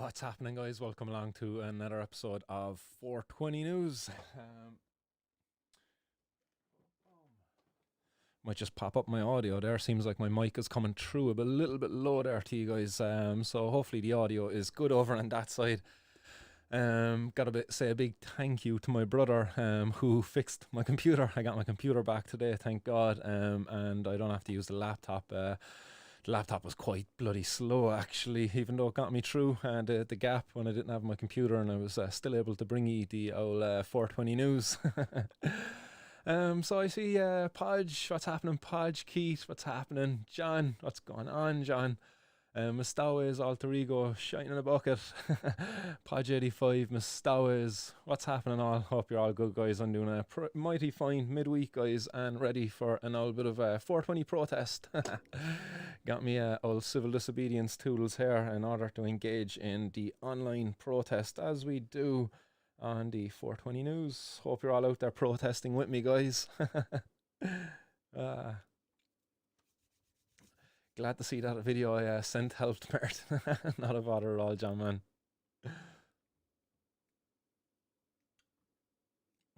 What's happening, guys? Welcome along to another episode of 420 News. Might just pop up my audio there. Seems like my mic is coming through a little bit low there to you guys. So hopefully the audio is good over on that side. Gotta say a big thank you to my brother who fixed my computer. I got my computer back today, thank God, and I don't have to use the laptop. The laptop was quite bloody slow, actually, even though it got me through the gap when I didn't have my computer, and I was still able to bring you the old 420 News. So I see Podge, what's happening? Podge, Keith, what's happening? John, what's going on, John? Mustawes, Alter Ego, Shine in a Bucket. Podge 85, Mustawes, what's happening all? Hope you're all good, guys. I'm doing a mighty fine midweek, guys, and ready for an old bit of a 420 protest. Got me old civil disobedience tools here in order to engage in the online protest as we do on the 420 News. Hope you're all out there protesting with me, guys. Glad to see that video I sent helped, Mert. Not a bother at all, John, man.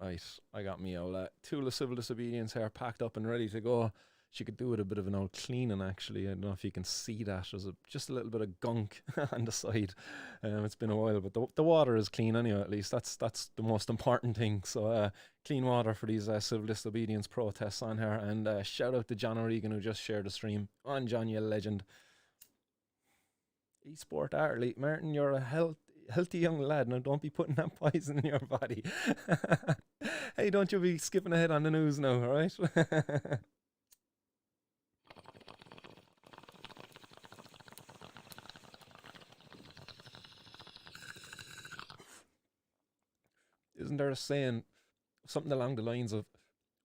Right, I got me old tool of civil disobedience here packed up and ready to go. She could do with a bit of an old cleaning, actually. I don't know if you can see that. There's just a little bit of gunk on the side. It's been a while, but the water is clean anyway, at least. That's the most important thing. So clean water for these civil disobedience protests on here. And shout out to John O'Regan, who just shared the stream. On John, you legend. Esport athlete. Martin, you're a healthy young lad. Now don't be putting that poison in your body. Hey, don't you be skipping ahead on the news now, all right? Isn't there a saying, something along the lines of,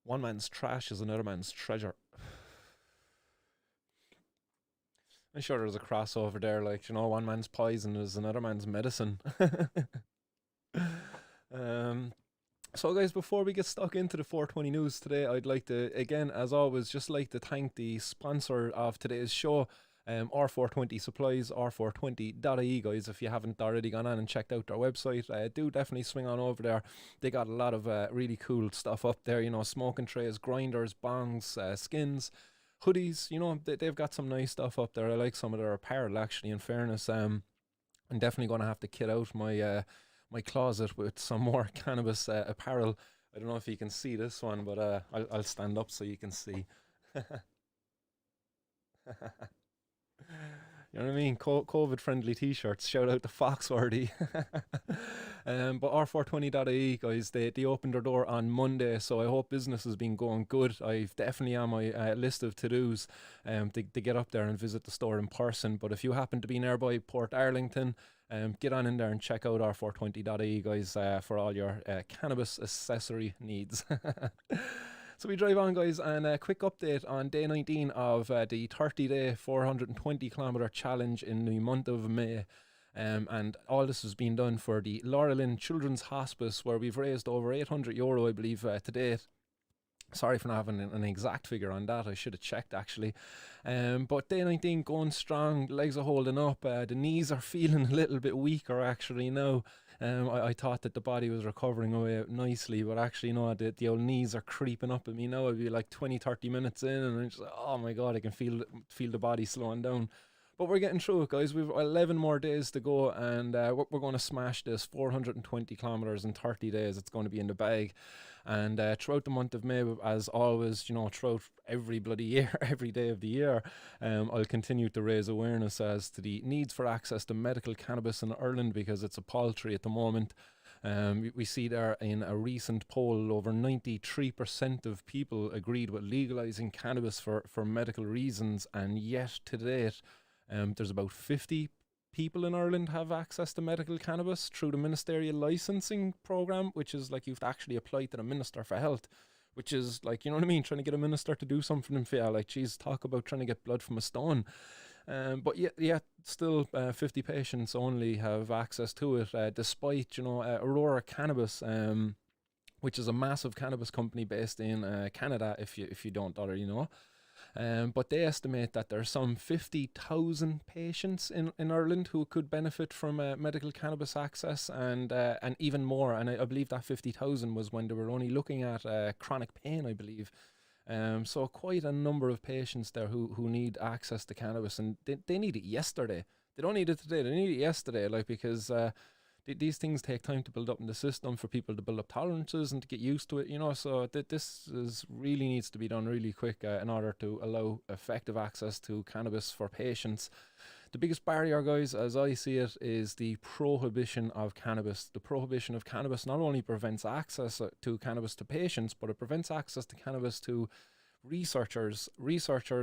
one man's trash is another man's treasure? I'm sure there's a crossover there, like, you know, one man's poison is another man's medicine. So guys, before we get stuck into the 420 News today, I'd like to, again, as always, just like to thank the sponsor of today's show, R420 Supplies, r420.ie, guys. If you haven't already gone on and checked out their website, do definitely swing on over there. They got a lot of really cool stuff up there, you know, smoking trays, grinders, bongs, skins, hoodies, you know, they've got some nice stuff up there. I like some of their apparel, actually, in fairness. I'm definitely going to have to kit out my my closet with some more cannabis apparel. I don't know if you can see this one, but I'll stand up so you can see. You know what I mean? COVID-friendly t-shirts. Shout out to Foxworthy. But r420.ie, guys, they opened their door on Monday, so I hope business has been going good. I've definitely on my list of to-dos to get up there and visit the store in person. But if you happen to be nearby Port Arlington, get on in there and check out r420.ie, guys, for all your cannabis accessory needs. So we drive on, guys, and a quick update on day 19 of the 30-day 420 kilometre challenge in the month of May. And all this has been done for the Laura Lynn Children's Hospice, where we've raised over €800, I believe, to date. Sorry for not having an exact figure on that. I should have checked, actually. But day 19 going strong. Legs are holding up. The knees are feeling a little bit weaker, actually, now. I thought that the body was recovering away nicely, but actually, no, the old knees are creeping up at me now. I'd be like 20-30 minutes in, and I'm just like, oh my God, I can feel the body slowing down. But we're getting through it, guys. We've 11 more days to go, and we're going to smash this 420 kilometres in 30 days. It's going to be in the bag. And throughout the month of May, as always, you know, throughout every bloody year, every day of the year, I'll continue to raise awareness as to the needs for access to medical cannabis in Ireland, because it's a paltry at the moment. We see there in a recent poll, over 93% of people agreed with legalising cannabis for medical reasons, and yet to date, there's about 50 people in Ireland have access to medical cannabis through the ministerial licensing program, which is like you've to actually apply to the Minister for Health, which is like, you know what I mean, trying to get a minister to do something for you. Like, geez, talk about trying to get blood from a stone. But yeah, still 50 patients only have access to it, despite, you know, Aurora Cannabis, which is a massive cannabis company based in Canada, if you don't already know. But they estimate that there are some 50,000 patients in Ireland who could benefit from medical cannabis access, and even more. And I believe that 50,000 was when they were only looking at chronic pain, I believe. So quite a number of patients there who need access to cannabis, and they need it yesterday. They don't need it today, they need it yesterday, like, because these things take time to build up in the system for people to build up tolerances and to get used to it, you know. So this is really needs to be done really quick in order to allow effective access to cannabis for patients. The biggest barrier, guys, as I see it, is the prohibition of cannabis. The prohibition of cannabis not only prevents access to cannabis to patients, but it prevents access to cannabis to researchers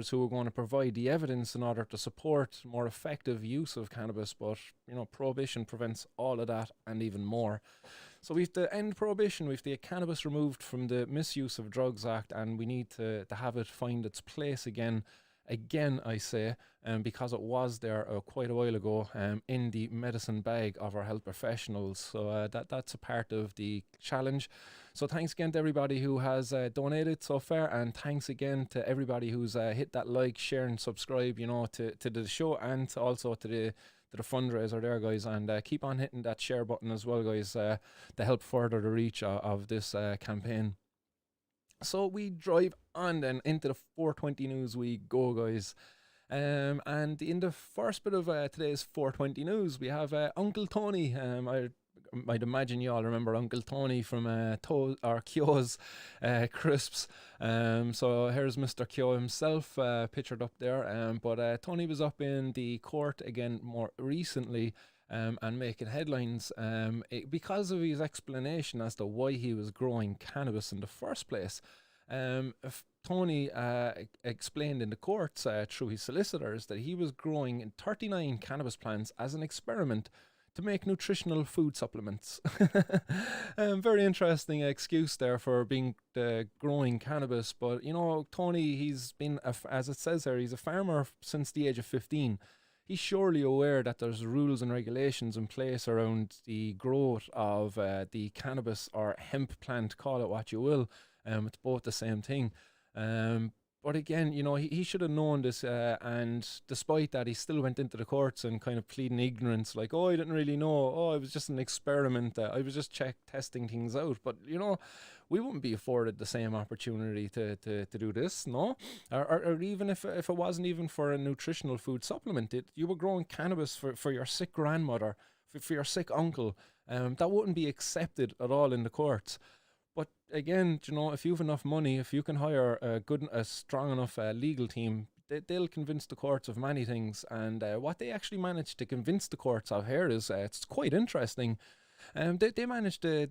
who are going to provide the evidence in order to support more effective use of cannabis. But, you know, prohibition prevents all of that and even more. So we have to end prohibition, we have to get cannabis removed from the Misuse of Drugs Act, and we need to have it find its place again, I say, because it was there quite a while ago in the medicine bag of our health professionals. So that's a part of the challenge. So thanks again to everybody who has donated so far, and thanks again to everybody who's hit that like, share and subscribe, you know, to the show, and also to the fundraiser there, guys. And keep on hitting that share button as well, guys, to help further the reach of this campaign. So we drive on then into the 420 news we go, guys. And in the first bit of today's 420 news, we have Uncle Tony. I'd imagine you all remember Uncle Tony from Kyo's crisps. So here's Mr. Kyo himself pictured up there. But Tony was up in the court again more recently, and making headlines because of his explanation as to why he was growing cannabis in the first place. Tony explained in the courts through his solicitors that he was growing 39 cannabis plants as an experiment to make nutritional food supplements. Very interesting excuse there for being growing cannabis. But, you know, Tony, he's been, as it says there, he's a farmer since the age of 15. He's surely aware that there's rules and regulations in place around the growth of the cannabis or hemp plant, call it what you will. It's both the same thing. But again, you know, he should have known this, and despite that, he still went into the courts and kind of pleading ignorance, like, oh, I didn't really know, oh, it was just an experiment, I was just testing things out. But, you know, we wouldn't be afforded the same opportunity to do this, no? Or even if it wasn't even for a nutritional food supplement, you were growing cannabis for your sick grandmother, for your sick uncle, that wouldn't be accepted at all in the courts. But again, you know, if you have enough money, if you can hire a strong enough legal team, they'll convince the courts of many things. And what they actually managed to convince the courts of here is it's quite interesting. They managed to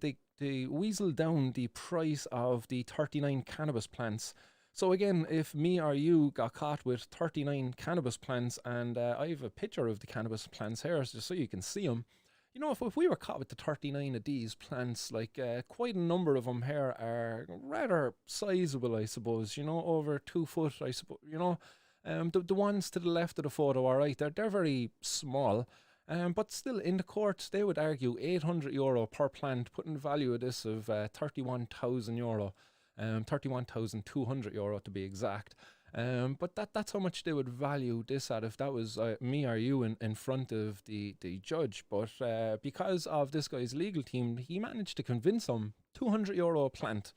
weasel down the price of the 39 cannabis plants. So again, if me or you got caught with 39 cannabis plants, and I have a picture of the cannabis plants here just so you can see them. You know, if we were caught with the 39 of these plants, like quite a number of them here are rather sizable, I suppose, you know, over 2 foot, I suppose, you know. The ones to the left of the photo are right, they're very small, but still in the courts they would argue €800 per plant, putting the value of this of €31,000, €31,200 to be exact. But that's how much they would value this at if that was me or you in front of the judge. But because of this guy's legal team, he managed to convince them €200 a plant.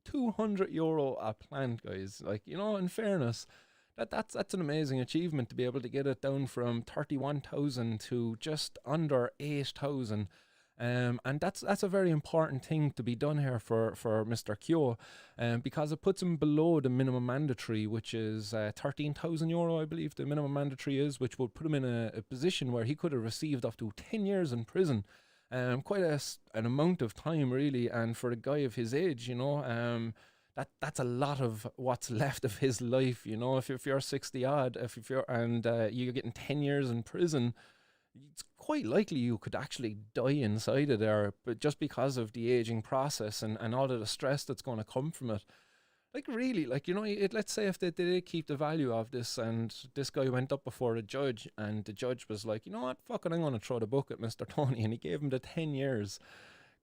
€200 a plant, guys. Like, you know, in fairness, that's an amazing achievement to be able to get it down from 31,000 to just under 8,000. And that's a very important thing to be done here for Mr. Kyo, because it puts him below the minimum mandatory, which is €13,000, I believe the minimum mandatory is, which would put him in a position where he could have received up to 10 years in prison. Quite an amount of time, really, and for a guy of his age, you know, that's a lot of what's left of his life, you know. If you're 60 odd, and you're getting 10 years in prison, it's quite likely you could actually die inside of there, but just because of the aging process and all of the stress that's going to come from it. Like, really, like, you know, let's say if they did keep the value of this, and this guy went up before the judge, and the judge was like, you know what, fuck it, I'm going to throw the book at Mr. Tony, and he gave him the 10 years.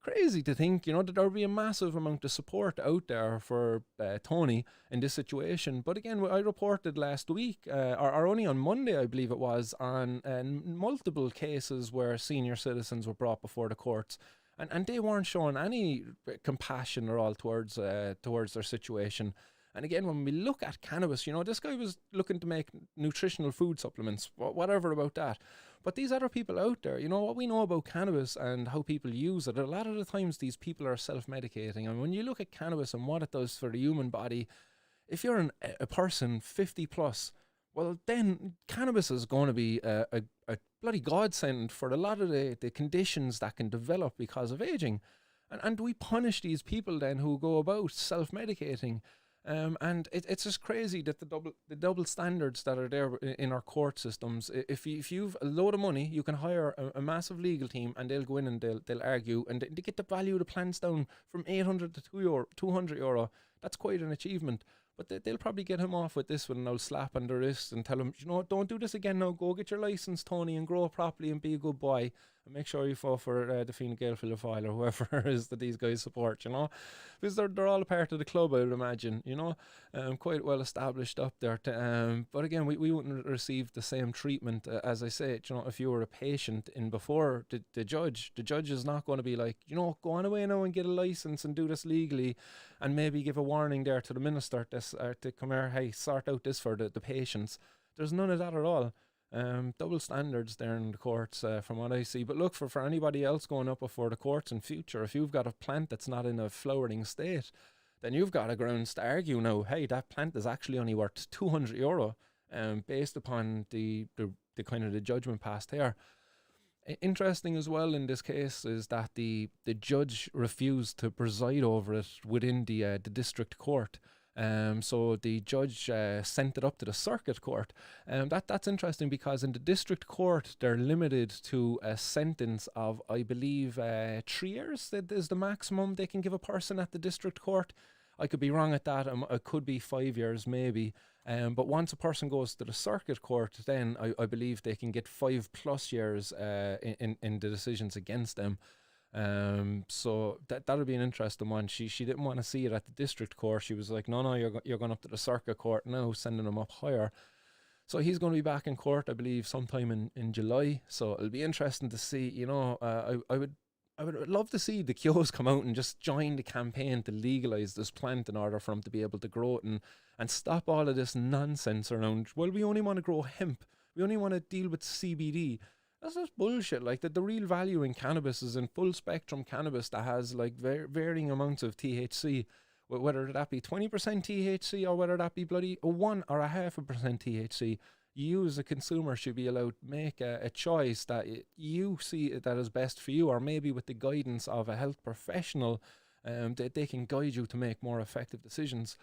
crazy to think, that there'll be a massive amount of support out there for Tony in this situation. But again, I reported last week, or only on Monday, I believe it was, on multiple cases where senior citizens were brought before the courts. And they weren't showing any compassion at all towards their situation. And again, when we look at cannabis, this guy was looking to make nutritional food supplements, whatever about that. But these other people out there, what we know about cannabis and how people use it, a lot of the times these people are self-medicating. And when you look at cannabis and what it does for the human body, if you're a person 50 plus, well, then cannabis is going to be a bloody godsend for a lot of the conditions that can develop because of aging. And we punish these people then who go about self-medicating. And it's just crazy that the double standards that are there in our court systems. If you've a load of money, you can hire a massive legal team, and they'll go in and they'll argue, and they get the value of the plants down from 800 to €200. That's quite an achievement. But they'll probably get him off with this with an old slap on the wrist and tell him, don't do this again now. Go get your license, Tony, and grow properly and be a good boy. And make sure you fall for the Fine Gael File or whoever it is that these guys support, because they're all a part of the club, I would imagine, quite well established up there. But again, we wouldn't receive the same treatment, as I say, if you were a patient in before the judge. The judge is not going to be like, go on away now and get a license and do this legally, and maybe give a warning there to the minister to come here, hey, sort out this for the patients. There's none of that at all. Double standards there in the courts, from what I see. But look, for anybody else going up before the courts in future, if you've got a plant that's not in a flowering state, then you've got a grounds to argue now, hey, that plant is actually only worth €200, based upon the kind of the judgment passed here. Interesting as well in this case is that the judge refused to preside over it within the district court. So the judge sent it up to the circuit court. That's interesting, because in the district court they're limited to a sentence of, I believe, 3 years. That is the maximum they can give a person at the district court. I could be wrong at that. It could be 5 years maybe. But once a person goes to the circuit court, then I believe they can get 5+ years in the decisions against them. So that'll be an interesting one. She didn't want to see it at the district court. She was like, no, you're going up to the circuit court now, sending them up higher. So he's going to be back in court, I believe, sometime in July. So it'll be interesting to see. I would love to see the Kyos come out and just join the campaign to legalise this plant in order for them to be able to grow it and stop all of this nonsense around, well, we only want to grow hemp. We only want to deal with CBD. That's just bullshit. Like, the real value in cannabis is in full spectrum cannabis that has like varying amounts of THC, whether that be 20% THC or whether that be bloody 1 or 0.5% THC. You as a consumer should be allowed to make a choice that you see that is best for you, or maybe with the guidance of a health professional, that they can guide you to make more effective decisions.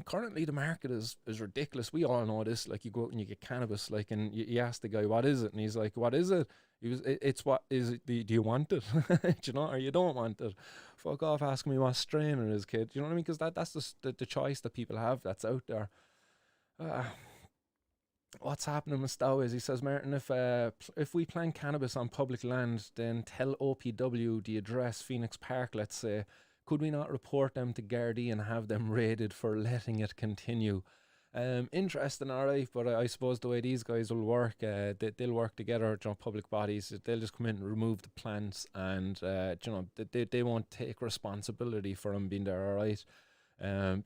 Currently the market is ridiculous. We all know this. Like, you go out and you get cannabis, like, and you ask the guy, what is it? And he's like, what is it? It's what is it? Do you want it? Or you don't want it? Fuck off asking me what strain it is, kid. You know what I mean? Because that's just the choice that people have that's out there. What's happening with Stow is, he says, Martin, if we plant cannabis on public land, then tell OPW the address, Phoenix Park, let's say. Could we not report them to Gardaí and have them raided for letting it continue? Interesting, alright, but I suppose the way these guys will work, they'll work together, public bodies. They'll just come in and remove the plants, and they won't take responsibility for them being there, alright. And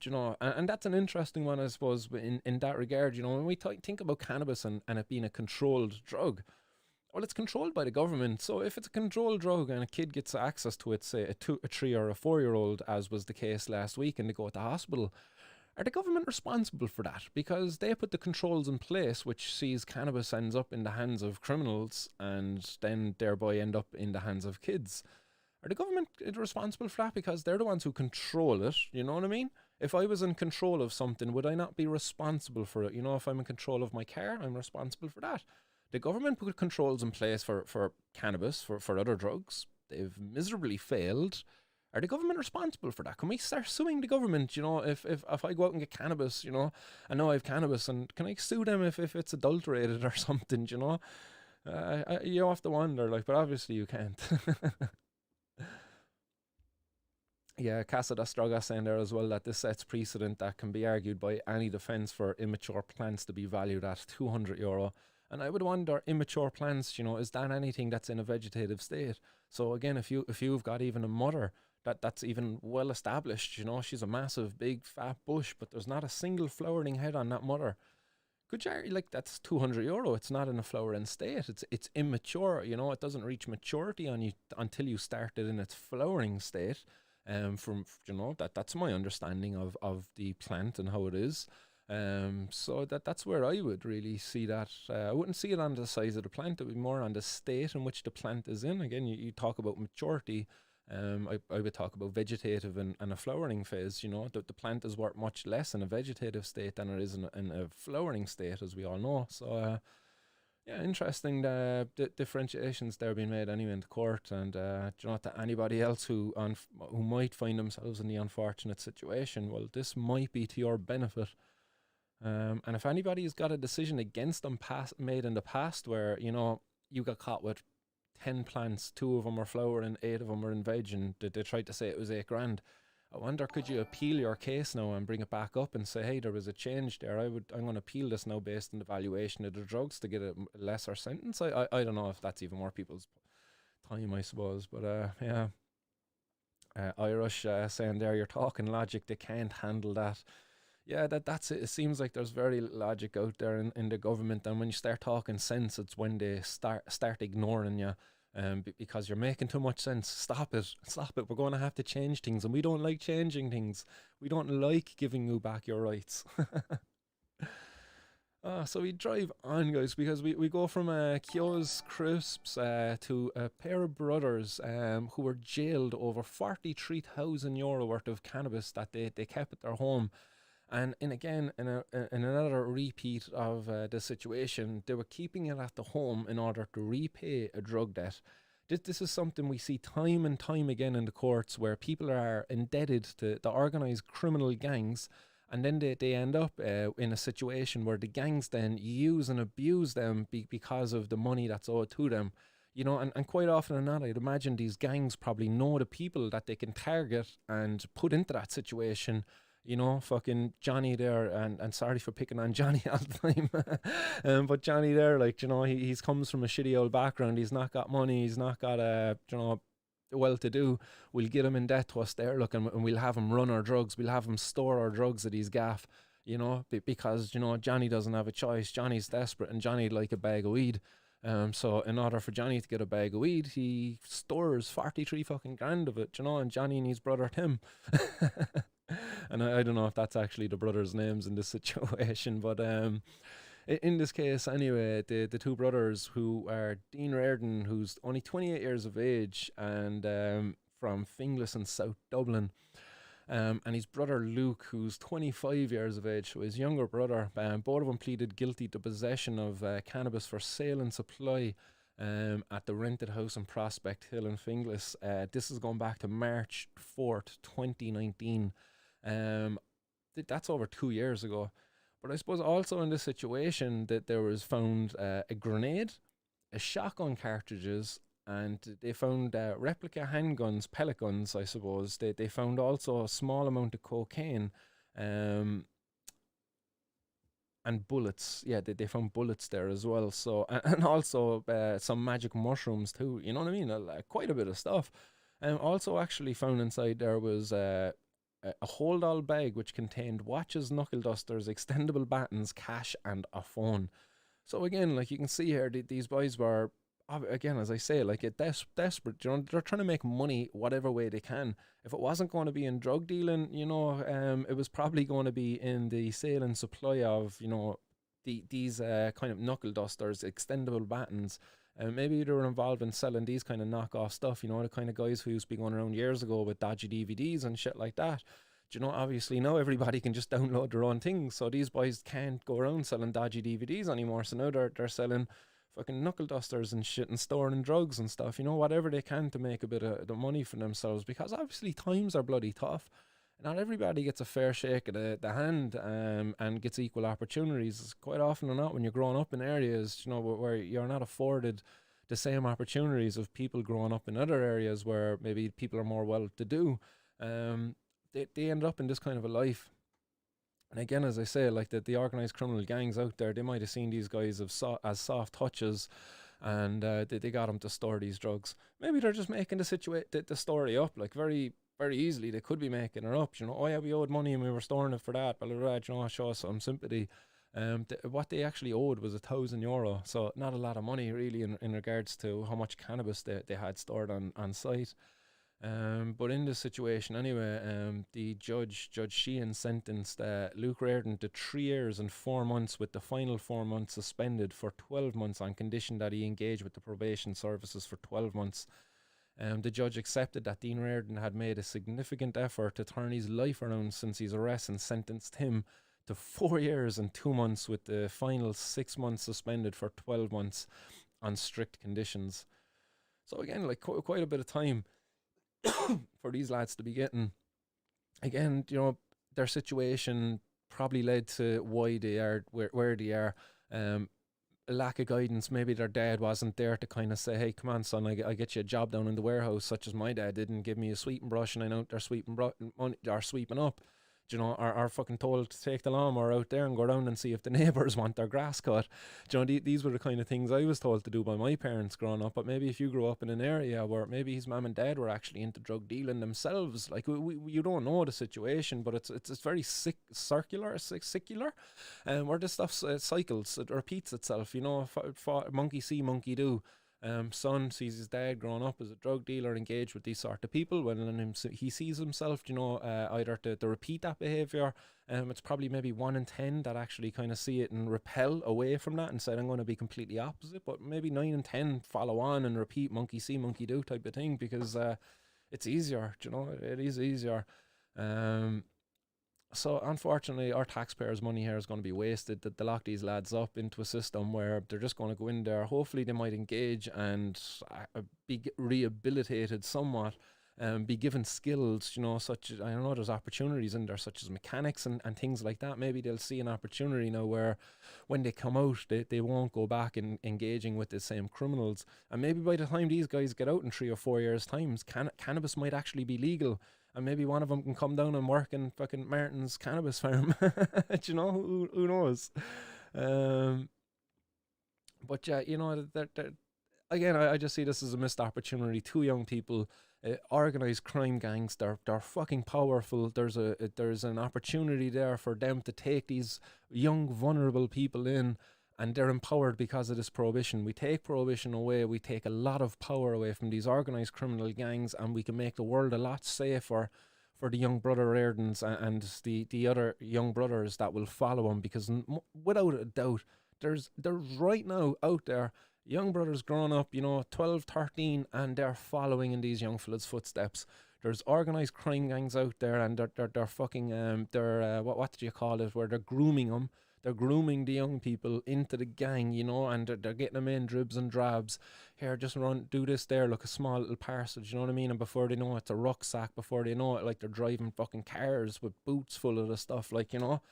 that's an interesting one, I suppose, in that regard. when we think about cannabis and it being a controlled drug, well, it's controlled by the government. So if it's a controlled drug and a kid gets access to it, say a 3 or a 4-year-old, as was the case last week, and they go to the hospital, are the government responsible for that? Because they put the controls in place, which sees cannabis ends up in the hands of criminals and then thereby end up in the hands of kids. Are the government responsible for that? Because they're the ones who control it, you know what I mean? If I was in control of something, would I not be responsible for it? If I'm in control of my car, I'm responsible for that. The government put controls in place for cannabis, for other drugs. They've miserably failed. Are the government responsible for that? Can we start suing the government, if I go out and get cannabis, I know I have cannabis, and can I sue them if it's adulterated or something, you have to wonder, but obviously you can't. Yeah, Casa da Straga saying there as well that this sets precedent that can be argued by any defence for immature plants to be valued at €200. And I would wonder, immature plants, is that anything that's in a vegetative state? So again, if you've got even a mother that's even well established, she's a massive, big, fat bush, but there's not a single flowering head on that mother. Could you argue like that's €200? It's not in a flowering state. It's immature. It doesn't reach maturity on you until you start it in its flowering state. From that's my understanding of the plant and how it is. So that's where I would really see that. I wouldn't see it on the size of the plant. It would be more on the state in which the plant is in. Again, you talk about maturity. I would talk about vegetative and a flowering phase. The plant is worth much less in a vegetative state than it is in a flowering state, as we all know. So yeah, interesting differentiations there being made anyway in the court. And to anybody else who might find themselves in the unfortunate situation, well, this might be to your benefit. And if anybody's got a decision against them made in the past where, you got caught with 10 plants, 2 of them are flowering, 8 of them are in veg, and they tried to say it was $8,000. I wonder, could you appeal your case now and bring it back up and say, hey, there was a change there. I'm going to appeal this now based on the valuation of the drugs to get a lesser sentence. I don't know if that's even more people's time, I suppose. But yeah, Irish saying there, you're talking logic. They can't handle that. Yeah, that's it. It seems like there's very little logic out there in the government, and when you start talking sense, it's when they start ignoring you, because you're making too much sense. Stop it. We're going to have to change things, and we don't like changing things. We don't like giving you back your rights. So we drive on, guys, because we go from Kyo's Crisps to a pair of brothers who were jailed over €43,000 worth of cannabis that they kept at their home. And in another repeat of the situation, they were keeping it at the home in order to repay a drug debt. This is something we see time and time again in the courts, where people are indebted to the organised criminal gangs, and then they end up in a situation where the gangs then use and abuse them because of the money that's owed to them. And quite often than not, I'd imagine these gangs probably know the people that they can target and put into that situation. Fucking Johnny there, and sorry for picking on Johnny all the time, but Johnny there, he's comes from a shitty old background. He's not got money. He's not got well-to-do. We'll get him in debt to us there, and we'll have him run our drugs. We'll have him store our drugs at his gaff, because Johnny doesn't have a choice. Johnny's desperate, and Johnny'd like a bag of weed. So in order for Johnny to get a bag of weed, he stores 43 fucking grand of it, and Johnny and his brother Tim. And I don't know if that's actually the brothers' names in this situation, but in this case anyway, the two brothers, who are Dean Reardon, who's only 28 years of age and from Finglas in South Dublin, and his brother Luke, who's 25 years of age, so his younger brother. Both of them pleaded guilty to possession of cannabis for sale and supply at the rented house in Prospect Hill in Finglas. This is going back to March 4th, 2019. That's over 2 years ago. But I suppose also in this situation that there was found a grenade, a shotgun cartridges, and they found replica handguns, pellet guns, I suppose. They found also a small amount of cocaine, and bullets. Yeah, they found bullets there as well. So and also some magic mushrooms too. You know what I mean? Quite a bit of stuff. Also actually found inside there was a hold-all bag which contained watches, knuckle dusters, extendable battens, cash, and a phone. So again, like you can see here, these boys were, again, as I say, like desperate. They're trying to make money whatever way they can. If it wasn't going to be in drug dealing, it was probably going to be in the sale and supply of, these kind of knuckle dusters, extendable battens. Maybe they were involved in selling these kind of knockoff stuff, the kind of guys who used to be going around years ago with dodgy DVDs and shit like that. Obviously now everybody can just download their own things, so these boys can't go around selling dodgy DVDs anymore. So now they're selling fucking knuckle dusters and shit and storing drugs and stuff, whatever they can to make a bit of the money for themselves, because obviously times are bloody tough. Not everybody gets a fair shake of the hand and gets equal opportunities. Quite often or not, when you're growing up in areas, where you're not afforded the same opportunities of people growing up in other areas where maybe people are more well-to-do. They ended up in this kind of a life. And again, as I say, like the organised criminal gangs out there, they might have seen these guys as soft touches, and they got them to store these drugs. Maybe they're just making the story up, like very, very easily. They could be making it up, you know. Oh yeah, we owed money and we were storing it for that. Blah blah blah. You know, show us some sympathy. What they actually owed was €1,000, so not a lot of money really in regards to how much cannabis they had stored on site. But in this situation anyway, the Judge Sheehan, sentenced Luke Reardon to 3 years and 4 months, with the final 4 months suspended for 12 months on condition that he engage with the probation services for 12 months. The judge accepted that Dean Reardon had made a significant effort to turn his life around since his arrest, and sentenced him to 4 years and 2 months, with the final 6 months suspended for 12 months on strict conditions. So again, like quite a bit of time for these lads to be getting. Again, you know, their situation probably led to why they are where they are. A lack of guidance. Maybe their dad wasn't there to kind of say, hey, come on, son, I get you a job down in the warehouse, such as my dad didn't give me a sweeping brush, and I know they're sweeping up. You know, are fucking told to take the lawnmower out there and go down and see if the neighbours want their grass cut. You know, these were the kind of things I was told to do by my parents growing up. But maybe if you grew up in an area where maybe his mum and dad were actually into drug dealing themselves, like you don't know the situation, but it's very secular, where this stuff cycles, it repeats itself. You know, monkey see, monkey do. Son sees his dad growing up as a drug dealer, engaged with these sort of people. When he sees himself, you know, either to repeat that behaviour, it's probably maybe 1 in 10 that actually kind of see it and repel away from that and said, I'm going to be completely opposite. But maybe 9 in 10 follow on and repeat monkey see, monkey do type of thing, because it's easier, you know, it is easier. So unfortunately, our taxpayers' money here is going to be wasted to lock these lads up into a system where they're just going to go in there. Hopefully they might engage and be rehabilitated somewhat, be given skills, you know, such as, I don't know, there's opportunities in there such as mechanics and things like that. Maybe they'll see an opportunity now where when they come out, they won't go back and engaging with the same criminals. And maybe by the time these guys get out in 3 or 4 years' time, cannabis might actually be legal. And maybe one of them can come down and work in fucking Martin's cannabis farm. You know, who knows? But yeah, you know, again, I just see this as a missed opportunity. 2 young people, organised crime gangs, they're fucking powerful. There's an opportunity there for them to take these young, vulnerable people in, and they're empowered because of this prohibition. We take prohibition away, we take a lot of power away from these organised criminal gangs, and we can make the world a lot safer for the young brother Reardons and the other young brothers that will follow them, because without a doubt, there's right now out there young brothers growing up, you know, 12, 13, and they're following in these young fellas' footsteps. There's organised crime gangs out there, and they're fucking what do you call it, where they're grooming them. They're grooming the young people into the gang, you know, and they're getting them in dribs and drabs. Here, just do this there, look, a small little parcel, you know what I mean? And before they know it, it's a rucksack. Before they know it, like, they're driving fucking cars with boots full of the stuff, like, you know.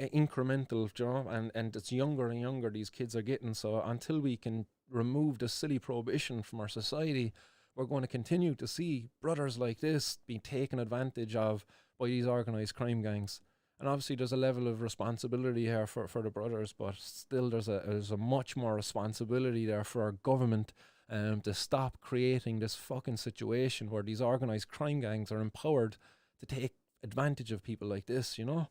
Incremental, you know, and it's younger and younger these kids are getting. So until we can remove the silly prohibition from our society, we're going to continue to see brothers like this being taken advantage of by these organised crime gangs. And obviously there's a level of responsibility here for the brothers, but still there's a much more responsibility there for our government to stop creating this fucking situation where these organised crime gangs are empowered to take advantage of people like this, you know.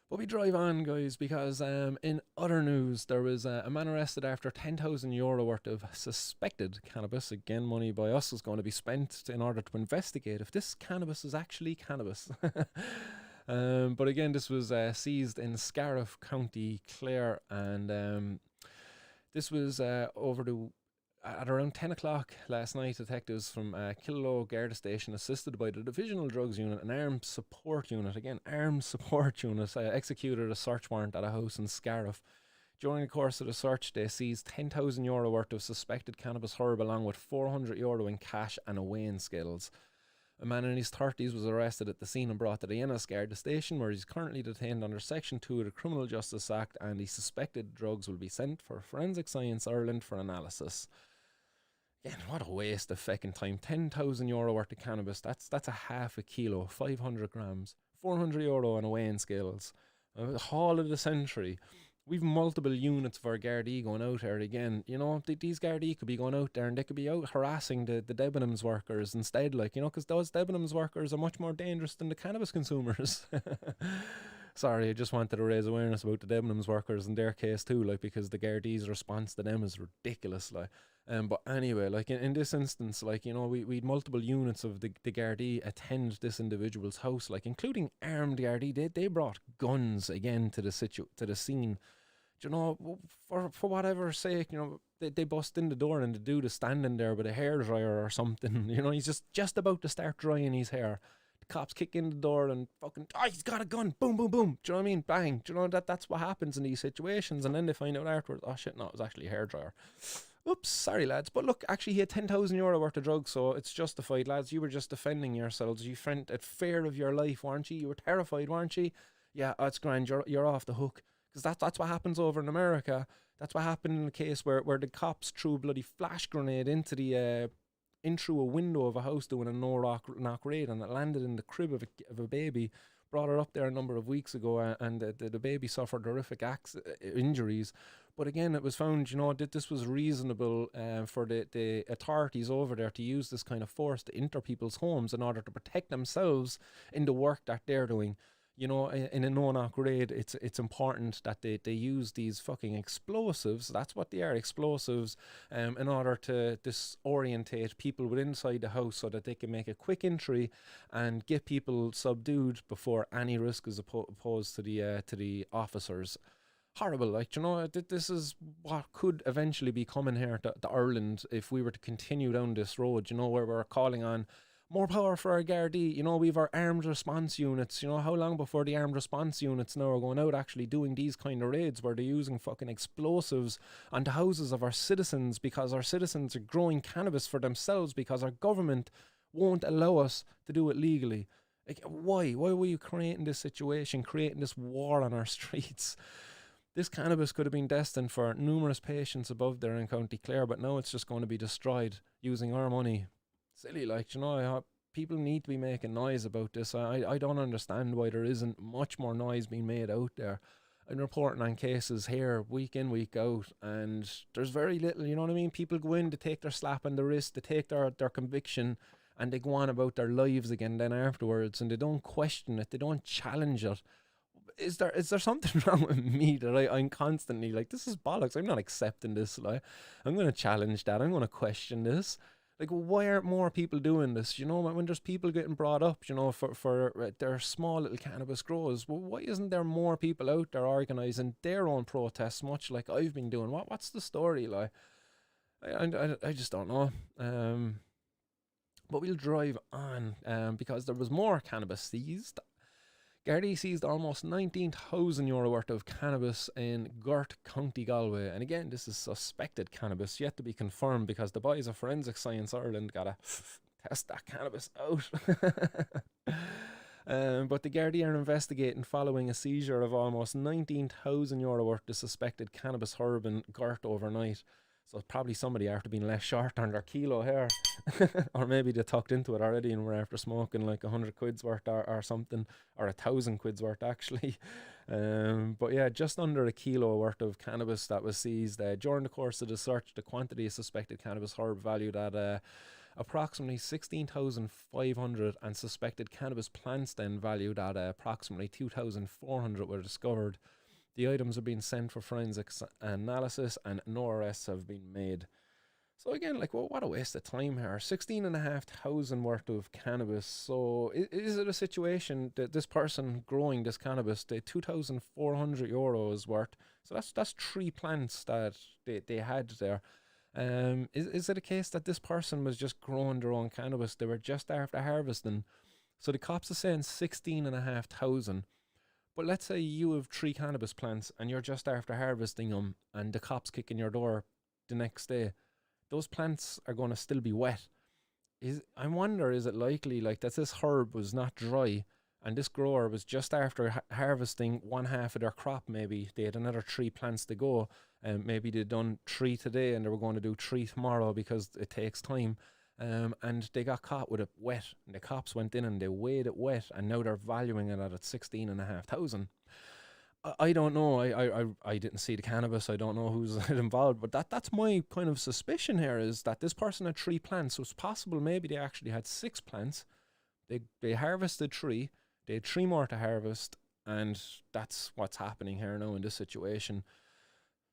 But we drive on, guys, because in other news, there was a man arrested after €10,000 worth of suspected cannabis. Again, money by us is going to be spent in order to investigate if this cannabis is actually cannabis. But again, this was seized in Scarriff, County Clare, and this was at around 10 o'clock last night. Detectives from Killaloe Garda Station, assisted by the Divisional Drugs Unit and Armed Support Unit, executed a search warrant at a house in Scarriff. During the course of the search, they seized €10,000 worth of suspected cannabis herb, along with €400 in cash and a weighing scales. A man in his 30s was arrested at the scene and brought to the Ennis Garda Station, where he's currently detained under Section 2 of the Criminal Justice Act, and the suspected drugs will be sent for Forensic Science Ireland for analysis. Again, what a waste of fucking time. €10,000 worth of cannabis. That's a half a kilo, 500 grams, €400 on a weighing scales. Haul of the century. We've multiple units of our Gardaí going out there again. You know, these Gardaí could be going out there and they could be out harassing the Debenhams workers instead, like, you know, because those Debenhams workers are much more dangerous than the cannabis consumers. Sorry, I just wanted to raise awareness about the Debenhams workers in their case too, like, because the Gardaí's response to them is ridiculous, like. But anyway, like in this instance, like, you know, we'd multiple units of the Gardaí attend this individual's house, like, including armed Gardaí. They brought guns again to the scene. Do you know, for whatever sake, you know, they bust in the door and the dude is standing there with a hairdryer or something. You know, he's just about to start drying his hair. The cops kick in the door and fucking, oh, he's got a gun, boom, boom, boom. Do you know what I mean? Bang. Do you know that's what happens in these situations? And then they find out afterwards, oh shit, no, it was actually a hairdryer. Oops, sorry lads, but look, actually he had €10,000 worth of drugs, so it's justified, lads. You were just defending yourselves. You felt at fear of your life, weren't you? You were terrified, weren't you? Yeah, that's grand. You're off the hook, because that's what happens over in America. That's what happened in the case where the cops threw a bloody flash grenade into the in through a window of a house doing a knock raid, and it landed in the crib of a baby. Brought her up there a number of weeks ago, and the baby suffered horrific injuries. But again, it was found, you know, that this was reasonable for the authorities over there to use this kind of force to enter people's homes in order to protect themselves in the work that they're doing. You know, in a no-knock raid, it's important that they use these fucking explosives. That's what they are, explosives, in order to disorientate people within inside the house so that they can make a quick entry and get people subdued before any risk is opposed to the officers. Horrible, like, you know, this is what could eventually be coming here to Ireland if we were to continue down this road, you know, where we're calling on more power for our Gardaí. You know, we've our armed response units. You know, how long before the armed response units now are going out actually doing these kind of raids where they're using fucking explosives on the houses of our citizens because our citizens are growing cannabis for themselves because our government won't allow us to do it legally. Like, why were you creating this situation, creating this war on our streets? This cannabis could have been destined for numerous patients above there in County Clare, but now it's just going to be destroyed using our money. Silly, like, you know, people need to be making noise about this. I don't understand why there isn't much more noise being made out there. I'm reporting on cases here week in, week out, and there's very little, you know what I mean? People go in, they take their slap on the wrist, they take their conviction, and they go on about their lives again then afterwards, and they don't question it, they don't challenge it. Is there something wrong with me that I'm constantly like, this is bollocks, I'm not accepting this, like, I'm going to challenge that, I'm going to question this. Like, why aren't more people doing this? You know, when there's people getting brought up, you know, for their small little cannabis grows, well, why isn't there more people out there organising their own protests, much like I've been doing? What's the story, like? I just don't know. But we'll drive on, because there was more cannabis seized. Gardaí seized almost €19,000 worth of cannabis in Gort, County Galway. And again, this is suspected cannabis, yet to be confirmed, because the boys of Forensic Science Ireland gotta test that cannabis out. But the Gardaí are investigating following a seizure of almost €19,000 worth of suspected cannabis herb in Gort overnight. So probably somebody after being left short on their kilo here. Or maybe they tucked into it already and were after smoking like 100 quid's worth or something, or 1,000 quid's worth actually. But yeah, just under a kilo worth of cannabis that was seized. During the course of the search, the quantity of suspected cannabis herb valued at approximately 16,500 and suspected cannabis plants then valued at approximately 2,400 were discovered. The items are being sent for forensics analysis and no arrests have been made. So again, like, well, what a waste of time here. 16,500 worth of cannabis. So is it a situation that this person growing this cannabis, the €2,400 worth, so that's 3 plants that they had there. Is it a case that this person was just growing their own cannabis? They were just after harvesting. So the cops are saying 16,500. But let's say you have 3 cannabis plants and you're just after harvesting them and the cops kick in your door the next day. Those plants are going to still be wet. I wonder, is it likely like that this herb was not dry and this grower was just after harvesting one half of their crop, maybe they had another 3 plants to go, Maybe they done 3 today and they were going to do 3 tomorrow because it takes time. And they got caught with it wet. And the cops went in and they weighed it wet, and now they're valuing it at 16,500. I don't know. I didn't see the cannabis. I don't know who's involved, but that's my kind of suspicion here, is that this person had 3 plants. So it's possible maybe they actually had 6 plants. They harvested 3. They had 3 more to harvest, and that's what's happening here now in this situation.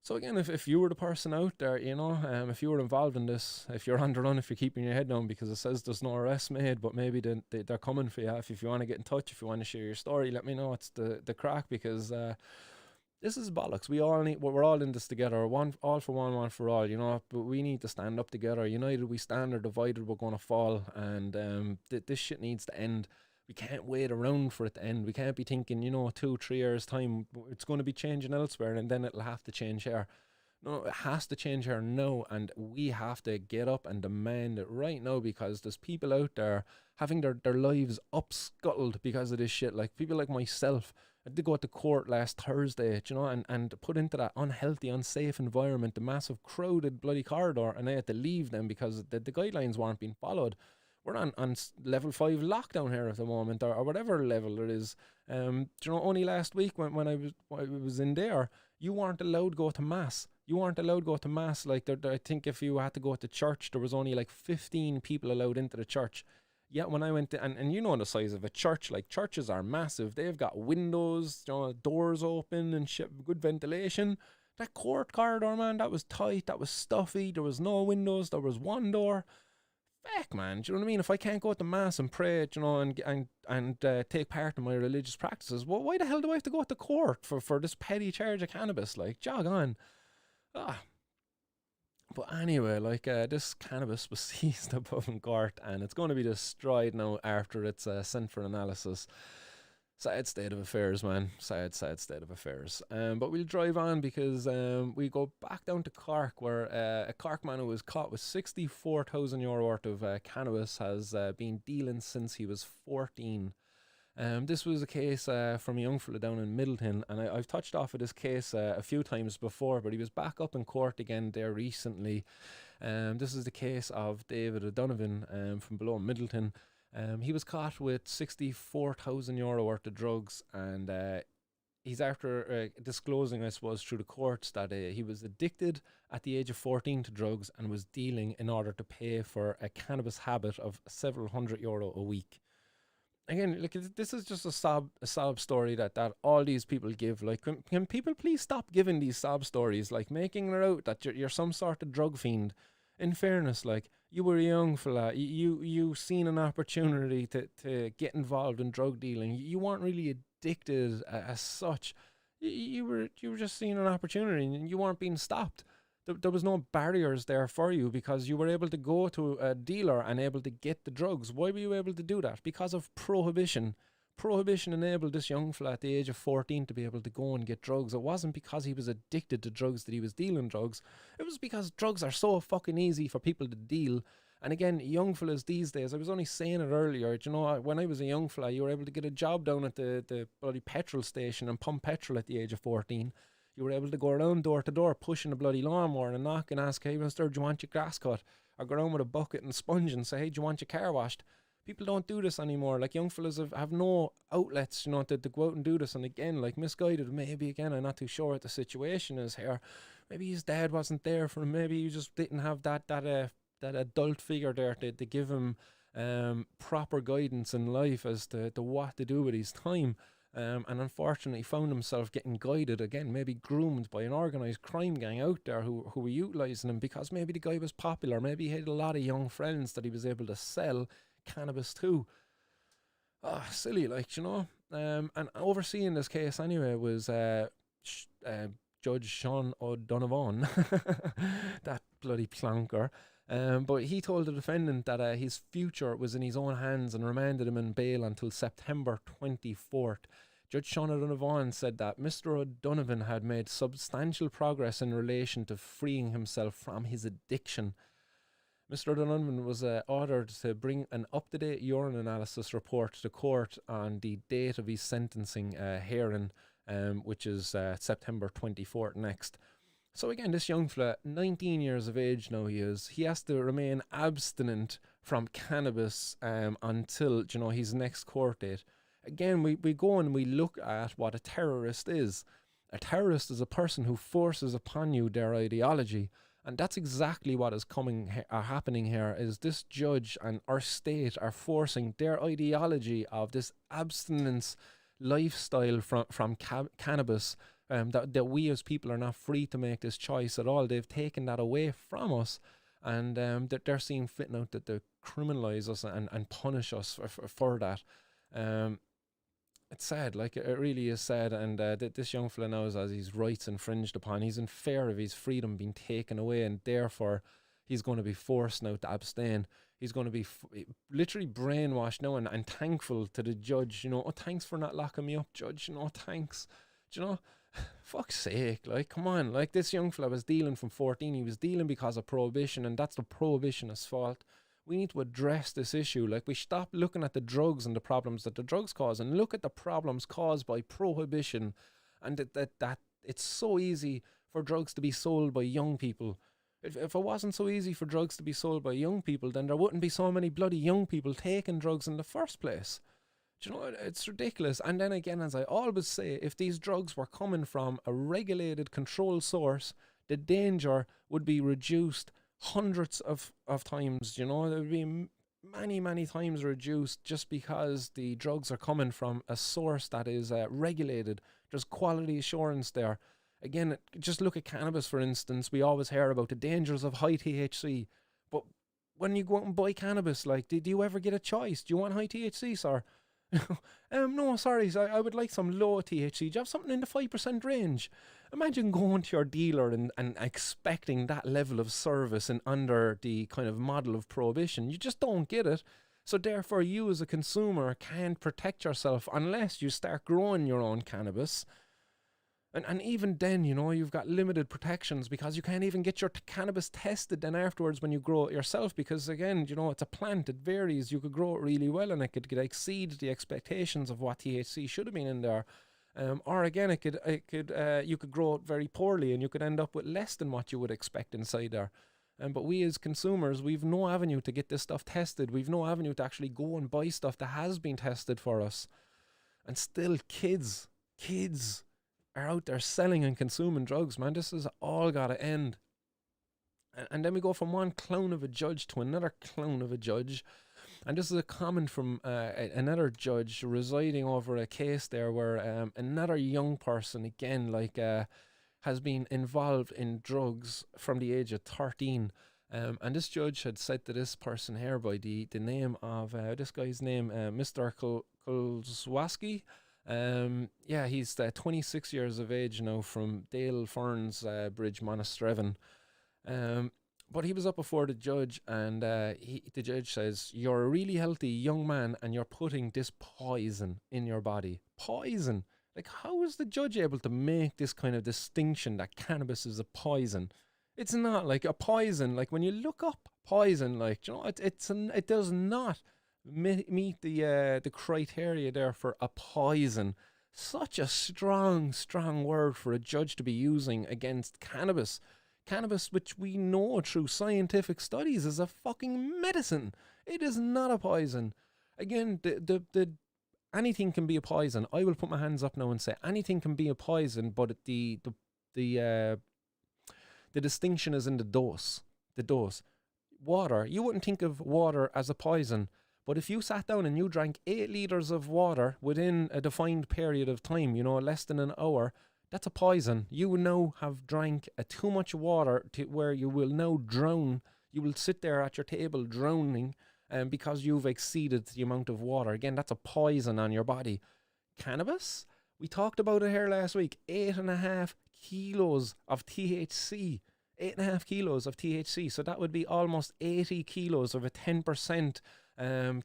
So again, if you were the person out there, if you were involved in this, if you're on the run, if you're keeping your head down, because it says there's no arrest made, but maybe they're coming for you. If you want to get in touch, if you want to share your story, let me know. It's the crack, because this is bollocks. We're all in this together. All for one for all, but we need to stand up together. United we stand, or divided we're going to fall. And this shit needs to end. We can't wait around for it to end. We can't be thinking, 2-3 years time, it's going to be changing elsewhere and then it'll have to change here. No, it has to change here now, and we have to get up and demand it right now, because there's people out there having their lives upscuttled because of this shit. Like people like myself, I did go to court last Thursday, and put into that unhealthy, unsafe environment, the massive crowded bloody corridor, and I had to leave them because the guidelines weren't being followed. We're on level 5 lockdown here at the moment, or whatever level it is. Only last week when I was in there, you weren't allowed to go to mass. Like I think if you had to go to church, there was only like 15 people allowed into the church. Yeah, when I went to, and the size of a church, like churches are massive. They've got windows, doors open and shit, good ventilation. That court corridor, man, that was tight, that was stuffy. There was no windows, there was one door. Fuck, man, do you know what I mean? If I can't go to mass and pray, and take part in my religious practices, well, why the hell do I have to go to court for this petty charge of cannabis? Like, jog on. But anyway, like, this cannabis was seized above in Gort, and it's going to be destroyed now after it's sent for analysis. Sad state of affairs, man. Sad state of affairs. But we'll drive on, because we go back down to Cork, where a Cork man who was caught with €64,000 worth of cannabis has been dealing since he was 14. This was a case from a young fella down in Middleton, and I've touched off of this case a few times before, but he was back up in court again there recently. This is the case of David O'Donovan from below Middleton. He was caught with €64,000 worth of drugs, and he's after disclosing, I suppose, through the courts that he was addicted at the age of 14 to drugs and was dealing in order to pay for a cannabis habit of several €100 a week. Again, like, this is just a sob story that all these people give. Like, can people please stop giving these sob stories, like making it out that you're some sort of drug fiend? In fairness, like, you were a young fella, you seen an opportunity to get involved in drug dealing. You weren't really addicted as such. You were just seeing an opportunity, and you weren't being stopped. There was no barriers there for you, because you were able to go to a dealer and able to get the drugs. Why were you able to do that? Because of prohibition. Prohibition enabled this young fella at the age of 14 to be able to go and get drugs. It wasn't because he was addicted to drugs that he was dealing drugs. It was because drugs are so fucking easy for people to deal. And again, young fellas these days, I was only saying it earlier, when I was a young fella, you were able to get a job down at the bloody petrol station and pump petrol at the age of 14. You were able to go around door to door pushing a bloody lawnmower and knock and ask, hey mister, do you want your grass cut? Or go around with a bucket and sponge and say, hey, do you want your car washed? People don't do this anymore. Like, young fellas have no outlets, to go out and do this. And again, like, misguided, maybe, again, I'm not too sure what the situation is here. Maybe his dad wasn't there for him. Maybe he just didn't have that adult figure there to give him proper guidance in life as to what to do with his time. And unfortunately found himself getting guided, again, maybe groomed by an organised crime gang out there who were utilising him, because maybe the guy was popular. Maybe he had a lot of young friends that he was able to sell cannabis to. Silly, like, and overseeing this case anyway was Judge Sean O'Donovan, that bloody plonker. But he told the defendant that his future was in his own hands and remanded him in bail until September 24th. Judge Sean O'Donovan said that Mr. O'Donovan had made substantial progress in relation to freeing himself from his addiction. Mr. O'Donovan was ordered to bring an up-to-date urine analysis report to court on the date of his sentencing hearing, which is September 24th next. So again, this young fella, 19 years of age now he has to remain abstinent from cannabis until, you know, his next court date. Again, we go and we look at what a terrorist is. A terrorist is a person who forces upon you their ideology. And that's exactly what is happening here, is this judge and our state are forcing their ideology of this abstinence lifestyle from cannabis, that we as people are not free to make this choice at all. They've taken that away from us, and that they're seeing fit now that they criminalise us and punish us for that. It's sad, like it really is sad, and this young fella now, as his rights infringed upon, he's in fear of his freedom being taken away, and therefore he's going to be forced now to abstain. He's going to be literally brainwashed now, and thankful to the judge, you know, oh, thanks for not locking me up, judge, you know, thanks. Do you know, fuck's sake, like, come on, like, this young fella was dealing from 14, he was dealing because of prohibition, and that's the prohibitionist's fault. We need to address this issue. Like, we stop looking at the drugs and the problems that the drugs cause, and look at the problems caused by prohibition, and that it's so easy for drugs to be sold by young people. If it wasn't so easy for drugs to be sold by young people, then there wouldn't be so many bloody young people taking drugs in the first place. Do you know, it's ridiculous. And then again, as I always say, if these drugs were coming from a regulated, controlled source, the danger would be reduced hundreds of times. You know, there would be many times reduced, just because the drugs are coming from a source that is regulated. There's quality assurance there. Again, just look at cannabis, for instance. We always hear about the dangers of high THC, but when you go out and buy cannabis, like, do you ever get a choice? Do you want high THC, sir? No, sorry, I would like some low THC. Do you have something in the 5% range? Imagine going to your dealer and expecting that level of service and under the kind of model of prohibition. You just don't get it. So therefore, you as a consumer can't protect yourself unless you start growing your own cannabis. And even then, you know, you've got limited protections, because you can't even get your cannabis tested then afterwards when you grow it yourself, because again, you know, it's a plant, it varies. You could grow it really well and it could exceed the expectations of what THC should have been in there. Or again, you could grow it very poorly and you could end up with less than what you would expect inside there. But we as consumers, we've no avenue to get this stuff tested. We've no avenue to actually go and buy stuff that has been tested for us. And still, kids are out there selling and consuming drugs, man. This has all got to end. And then we go from one clown of a judge to another clown of a judge. And this is a comment from another judge residing over a case there where another young person, again, like, has been involved in drugs from the age of 13. And this judge had said to this person here by the name of, this guy's name, Mr. Kulzwaski. Yeah, he's 26 years of age now, from Dale Ferns Bridge, Monasterevin. But he was up before the judge, and the judge says, you're a really healthy young man and you're putting this poison in your body. Poison? Like, how is the judge able to make this kind of distinction that cannabis is a poison? It's not like a poison. Like, when you look up poison, like, you know, it does not meet the criteria there for a poison. Such a strong word for a judge to be using against cannabis. Cannabis, which we know through scientific studies is a fucking medicine. It is not a poison. Again, the anything can be a poison. I will put my hands up now and say anything can be a poison, but the distinction is in the dose. The dose. Water, you wouldn't think of water as a poison, but if you sat down and you drank 8 litres of water within a defined period of time, you know, less than an hour, that's a poison. You now have drank too much water to where you will now drown. You will sit there at your table drowning because you've exceeded the amount of water. Again, that's a poison on your body. Cannabis? We talked about it here last week. 8.5 kilos of THC. 8.5 kilos of THC. So that would be almost 80 kilos of a 10%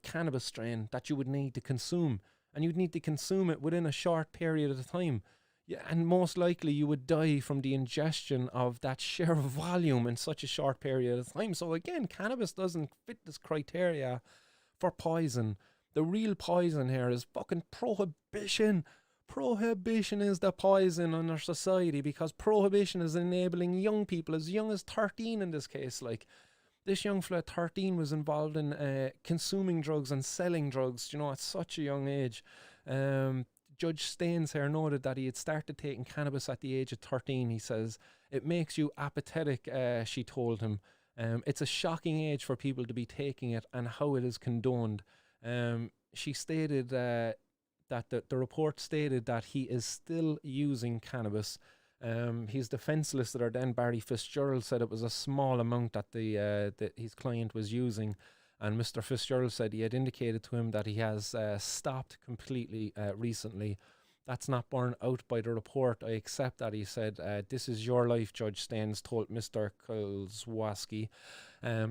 cannabis strain that you would need to consume. And you'd need to consume it within a short period of time. Yeah, and most likely you would die from the ingestion of that sheer volume in such a short period of time. So again, cannabis doesn't fit this criteria for poison. The real poison here is fucking prohibition. Prohibition is the poison in our society, because prohibition is enabling young people as young as 13 in this case. Like, this young fella at 13 was involved in consuming drugs and selling drugs, you know, at such a young age. Judge Staines here noted that he had started taking cannabis at the age of 13. He says, it makes you apathetic, she told him. It's a shocking age for people to be taking it, and how it is condoned. She stated that the report stated that he is still using cannabis. His defence solicitor then, Barry Fitzgerald, said it was a small amount that that his client was using, and Mr. Fitzgerald said he had indicated to him that he has stopped completely recently. That's not borne out by the report. I accept that, he said. This is your life, Judge Staines told Mr. Kozłowski.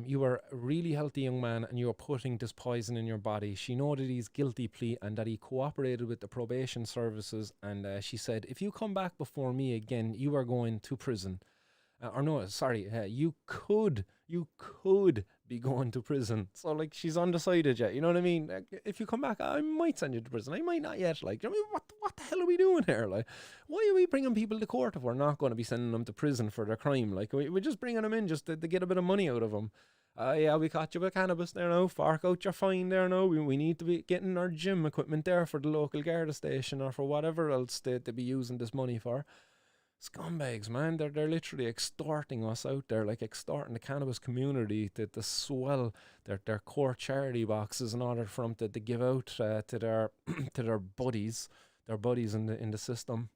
You are a really healthy young man, and you are putting this poison in your body. She noted his guilty plea and that he cooperated with the probation services, and she said, if you come back before me again, you are going to prison. You could be going to prison. So, like, she's undecided yet, you know what I mean? Like, if you come back, I might send you to prison, I might not yet. Like, you know, I mean, what the hell are we doing here? Like, why are we bringing people to court if we're not going to be sending them to prison for their crime? Like, we're just bringing them in just to get a bit of money out of them. Yeah, we caught you with cannabis there now, fork out your fine there now. We need to be getting our gym equipment there for the local Garda station, or for whatever else they be using this money for. Scumbags, man. They're literally extorting us out there, like extorting the cannabis community to swell their core charity boxes in order for them to give out to their to their buddies in the system.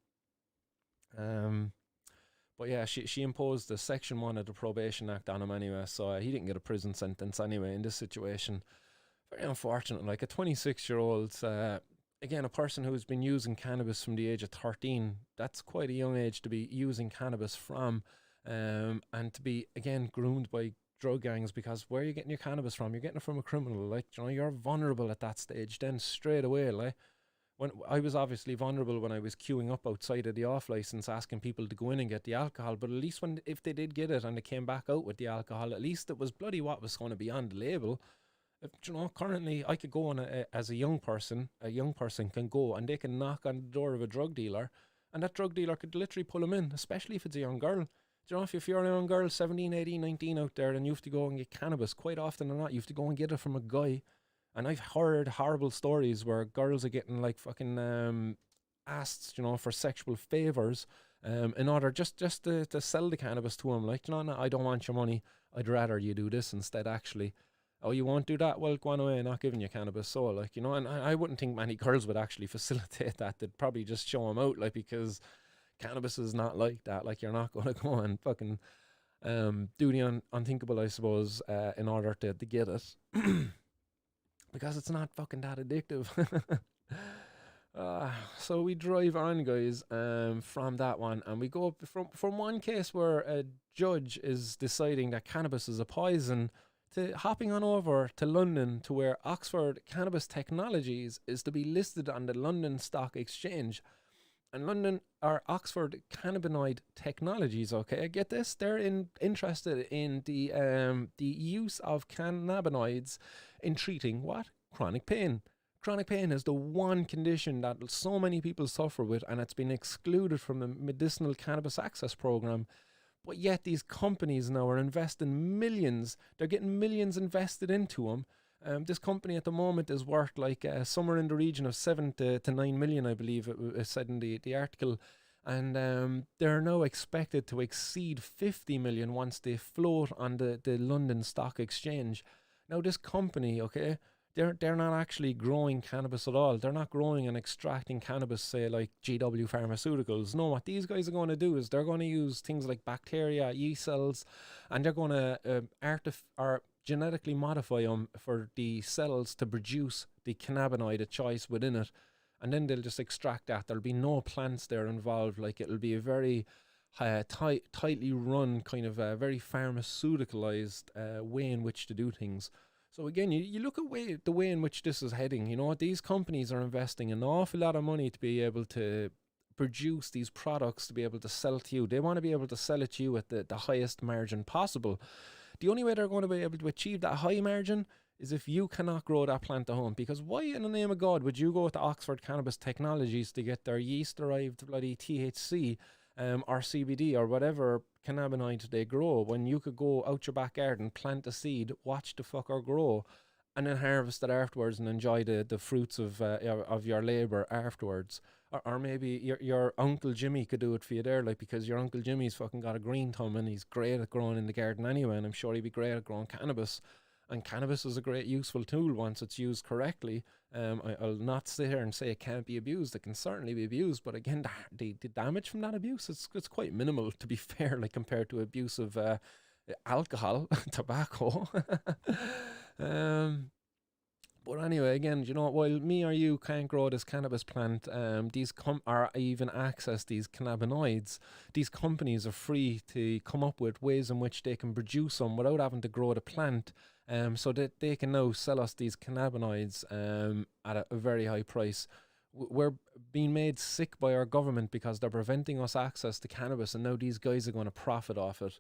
But yeah, she imposed the Section 1 of the Probation Act on him anyway, so he didn't get a prison sentence anyway in this situation. Very unfortunate. Like, a 26-year-old, again, a person who's been using cannabis from the age of 13, that's quite a young age to be using cannabis from, and to be, again, groomed by drug gangs, because where are you getting your cannabis from? You're getting it from a criminal. Like, you know, you're vulnerable at that stage then straight away. Like, when I was obviously vulnerable when I was queuing up outside of the off license asking people to go in and get the alcohol, but at least if they did get it and they came back out with the alcohol, at least it was bloody what was going to be on the label. You know, currently I could go on as a young person can go and they can knock on the door of a drug dealer, and that drug dealer could literally pull them in, especially if it's a young girl. You know, if you're a young girl, 17, 18, 19 out there, and you have to go and get cannabis, quite often or not, you have to go and get it from a guy. And I've heard horrible stories where girls are getting, like, fucking asked, you know, for sexual favors in order just to sell the cannabis to them. Like, you know, no, I don't want your money. I'd rather you do this instead, actually. Oh, you won't do that? Well, go on away, not giving you cannabis. So, like, you know, and I wouldn't think many girls would actually facilitate that. They'd probably just show them out, like, because cannabis is not like that. Like, you're not going to go and fucking do the unthinkable, I suppose, in order to get it. Because it's not fucking that addictive. So we drive on, guys, from that one, and we go from one case where a judge is deciding that cannabis is a poison, to hopping on over to London, to where Oxford Cannabis Technologies is to be listed on the London Stock Exchange. And London, or Oxford Cannabinoid Technologies, okay, get this, they're interested in the use of cannabinoids in treating what? Chronic pain. Chronic pain is the one condition that so many people suffer with, and it's been excluded from the medicinal cannabis access program. But yet these companies now are investing millions. They're getting millions invested into them. This company at the moment is worth like somewhere in the region of 7 to 9 million, I believe it said in the article. And they're now expected to exceed 50 million once they float on the London Stock Exchange. Now, this company, okay, they're not actually growing cannabis at all. They're not growing and extracting cannabis, say, like GW Pharmaceuticals. No, what these guys are going to do is they're going to use things like bacteria, yeast cells, and they're going to genetically modify them for the cells to produce the cannabinoid of choice within it. And then they'll just extract that. There'll be no plants there involved. Like, it'll be a very tightly run, kind of very pharmaceuticalized way in which to do things. So again, you look at the way in which this is heading. You know, these companies are investing an awful lot of money to be able to produce these products, to be able to sell to you. They want to be able to sell it to you at the highest margin possible. The only way they're going to be able to achieve that high margin is if you cannot grow that plant at home. Because why in the name of God would you go to Oxford Cannabis Technologies to get their yeast-derived bloody THC or CBD or whatever cannabinoid they grow, when you could go out your back garden, plant a seed, watch the fucker grow, and then harvest it afterwards and enjoy the fruits of your labour afterwards? Or maybe your Uncle Jimmy could do it for you there, like, because your Uncle Jimmy's fucking got a green thumb and he's great at growing in the garden anyway, and I'm sure he'd be great at growing cannabis. And cannabis is a great useful tool once it's used correctly. I'll not sit here and say it can't be abused. It can certainly be abused, but again, the damage from that abuse, it's quite minimal, to be fair, like compared to abuse of alcohol, tobacco. But anyway, again, you know, while me or you can't grow this cannabis plant, or even access these cannabinoids, these companies are free to come up with ways in which they can produce them without having to grow the plant, so that they can now sell us these cannabinoids at a very high price. We're being made sick by our government because they're preventing us access to cannabis, and now these guys are going to profit off it.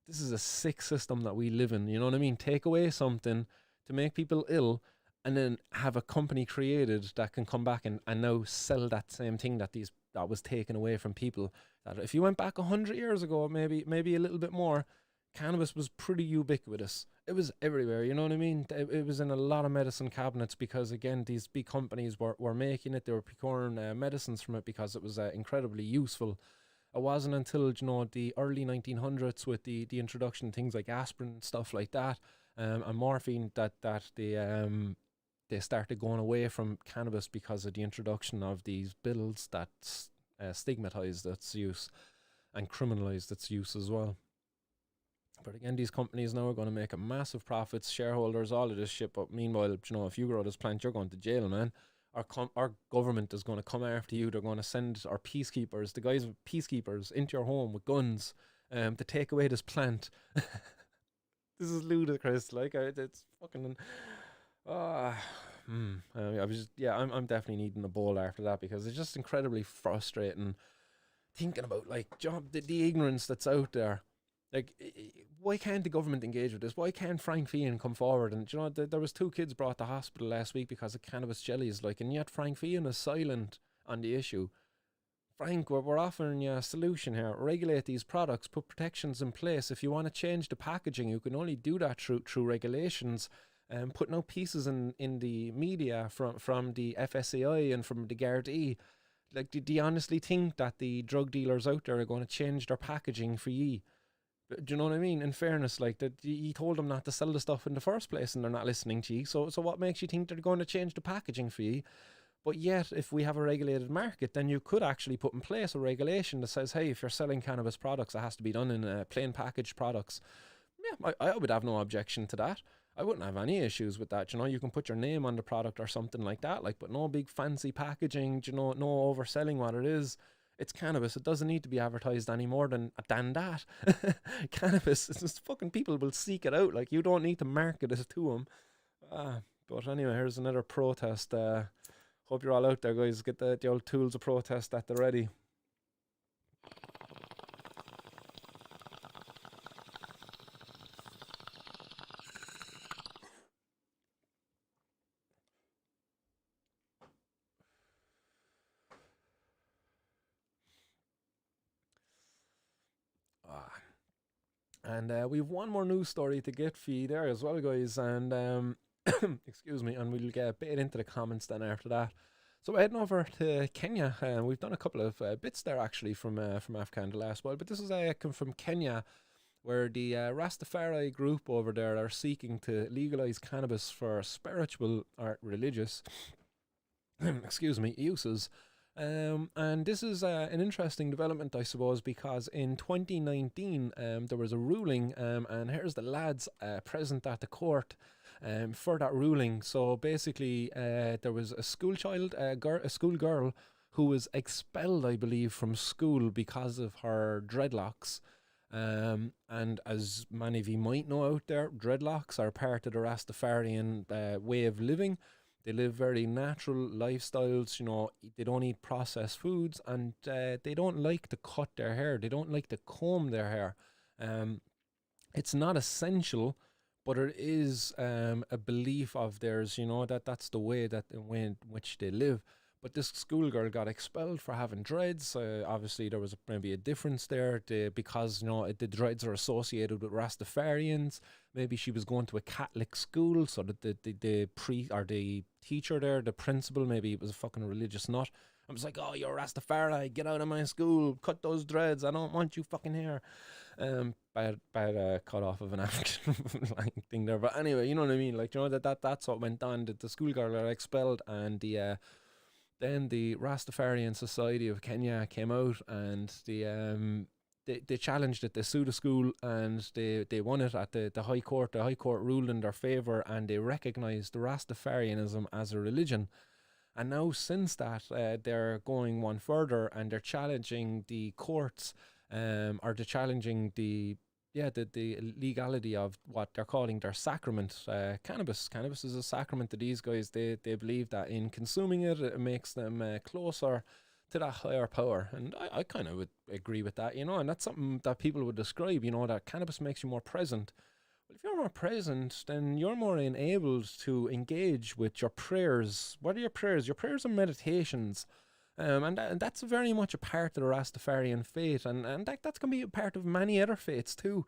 This is a sick system that we live in, you know what I mean? Take away something to make people ill, and then have a company created that can come back and now sell that same thing that was taken away from people. That if you went back 100 years ago, maybe a little bit more, cannabis was pretty ubiquitous. It was everywhere, you know what I mean? It was in a lot of medicine cabinets because, again, these big companies were making it. They were procuring medicines from it because it was incredibly useful. It wasn't until, you know, the early 1900s with the introduction of things like aspirin and stuff like that, and morphine, that they started going away from cannabis because of the introduction of these bills that stigmatized its use and criminalized its use as well. But again, these companies now are going to make a massive profits, shareholders, all of this shit. But meanwhile, you know, if you grow this plant, you're going to jail, man. Our government is going to come after you. They're going to send our peacekeepers, the guys with peacekeepers, into your home with guns to take away this plant. This is ludicrous. Like, it's fucking... I'm definitely needing a bowl after that, because it's just incredibly frustrating thinking about, like, the ignorance that's out there. Like, why can't the government engage with this? Why can't Frank Fian come forward? And, you know, there was 2 kids brought to hospital last week because of cannabis jellies, like, and yet Frank Fian is silent on the issue. Frank, we're offering you a solution here. Regulate these products, put protections in place. If you want to change the packaging, you can only do that through regulations. Putting out pieces in the media from the FSAI and from the Gardaí. Like, do you honestly think that the drug dealers out there are going to change their packaging for ye? Do you know what I mean? In fairness, like, that you told them not to sell the stuff in the first place, and they're not listening to you. So what makes you think they're going to change the packaging for you? But yet, if we have a regulated market, then you could actually put in place a regulation that says, hey, if you're selling cannabis products, it has to be done in plain packaged products. Yeah, I would have no objection to that. I wouldn't have any issues with that. You know, you can put your name on the product or something like that, like, but no big fancy packaging, you know, no overselling what it is. It's cannabis. It doesn't need to be advertised any more than that. Cannabis, it's just fucking, people will seek it out. Like, you don't need to market it to them. But anyway, here's another protest. Hope you're all out there, guys. Get the old tools of protest at the ready. And we've one more news story to get for you there as well, guys. And excuse me, and we'll get a bit into the comments then after that. So we're heading over to Kenya. We've done a couple of bits there actually from Afghan the last while, but this is from Kenya, where the Rastafari group over there are seeking to legalise cannabis for spiritual or religious excuse me, uses. And this is an interesting development, I suppose, because in 2019 there was a ruling, and here's the lads present at the court for that ruling. So basically, there was a school child, a school girl, who was expelled, I believe, from school because of her dreadlocks. And as many of you might know out there, dreadlocks are part of the Rastafarian way of living. They live very natural lifestyles, you know, they don't eat processed foods, and they don't like to cut their hair. They don't like to comb their hair. It's not essential, but it is a belief of theirs, that that's the way that the way in which they live. But this schoolgirl got expelled for having dreads. Obviously, there was maybe a difference there because the dreads are associated with Rastafarians. Maybe she was going to a Catholic school, so that the teacher there, the principal, maybe it was a fucking religious nut. I was like, oh, you're Rastafari, get out of my school, cut those dreads, I don't want you fucking here. Bad cut off of an African thing there. But anyway, you know what I mean? Like, that's what went on. The schoolgirl got expelled, and then the Rastafarian Society of Kenya came out, and they challenged it. They sued the school, and they won it at the High Court. The High Court ruled in their favour, and they recognised Rastafarianism as a religion. And now, since that, they're going one further, and they're challenging the courts, or they're challenging the legality of what they're calling their sacrament, cannabis. Cannabis is a sacrament to these guys. They believe that in consuming it, it makes them closer to that higher power. And I kind of would agree with that, and that's something that people would describe, that cannabis makes you more present. Well, if you're more present, then you're more enabled to engage with your prayers. What are your prayers? Your prayers are meditations. And that's very much a part of the Rastafarian faith, and that's going to be a part of many other faiths too.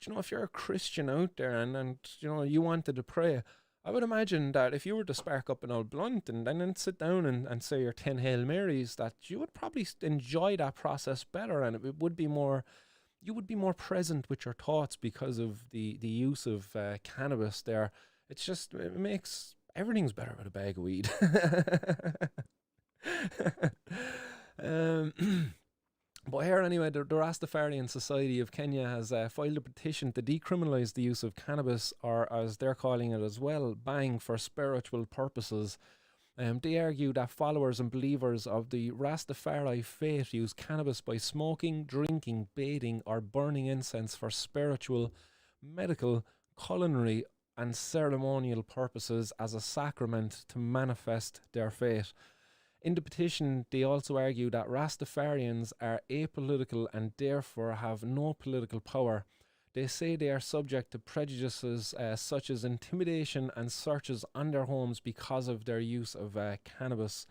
If you're a Christian out there and you wanted to pray, I would imagine that if you were to spark up an old blunt and then sit down and say your 10 Hail Marys, that you would probably enjoy that process better, and it would be more, you would be more present with your thoughts because of the use of cannabis there. It makes everything's better with a bag of weed. But here anyway, the Rastafarian Society of Kenya has filed a petition to decriminalise the use of cannabis, or as they're calling it as well, bang, for spiritual purposes. They argue that followers and believers of the Rastafari faith use cannabis by smoking, drinking, bathing, or burning incense for spiritual, medical, culinary and ceremonial purposes as a sacrament to manifest their faith. In the petition, they also argue that Rastafarians are apolitical and therefore have no political power. They say they are subject to prejudices such as intimidation and searches on their homes because of their use of cannabis.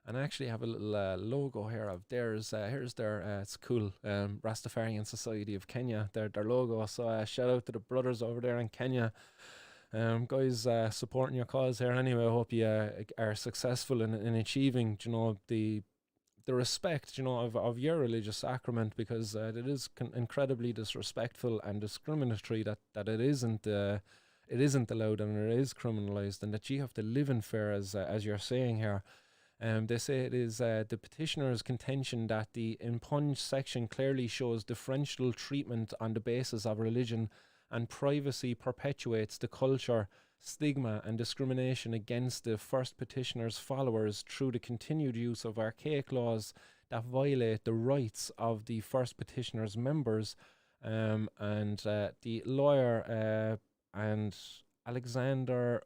And I actually have a little logo here of theirs. Here's their, it's cool, Rastafarian Society of Kenya, their logo. So shout out to the brothers over there in Kenya. Guys, supporting your cause here anyway. I hope you are successful in achieving, the respect, of your religious sacrament, because it is incredibly disrespectful and discriminatory that it isn't allowed and it is criminalised, and that you have to live in fear, as you're saying here. They say it is the petitioner's contention that the impunged section clearly shows differential treatment on the basis of religion, and privacy perpetuates the culture, stigma and discrimination against the first petitioner's followers through the continued use of archaic laws that violate the rights of the first petitioner's members. And the lawyer and Alexander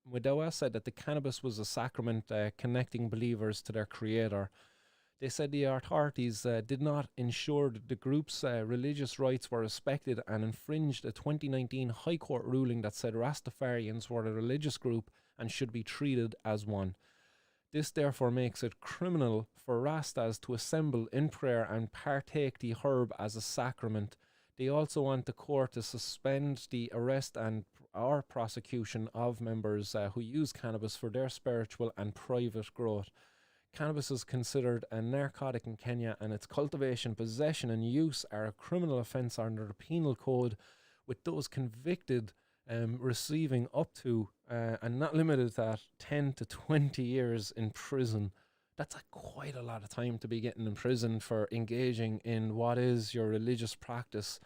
Mwidawa said that the cannabis was a sacrament connecting believers to their creator. They said the authorities did not ensure that the group's religious rights were respected and infringed a 2019 High Court ruling that said Rastafarians were a religious group and should be treated as one. This therefore makes it criminal for Rastas to assemble in prayer and partake the herb as a sacrament. They also want the court to suspend the arrest or prosecution of members who use cannabis for their spiritual and private growth. Cannabis is considered a narcotic in Kenya, and its cultivation, possession and use are a criminal offence under the penal code, with those convicted receiving up to, and not limited to that, 10 to 20 years in prison. That's quite a lot of time to be getting in prison for engaging in what is your religious practice.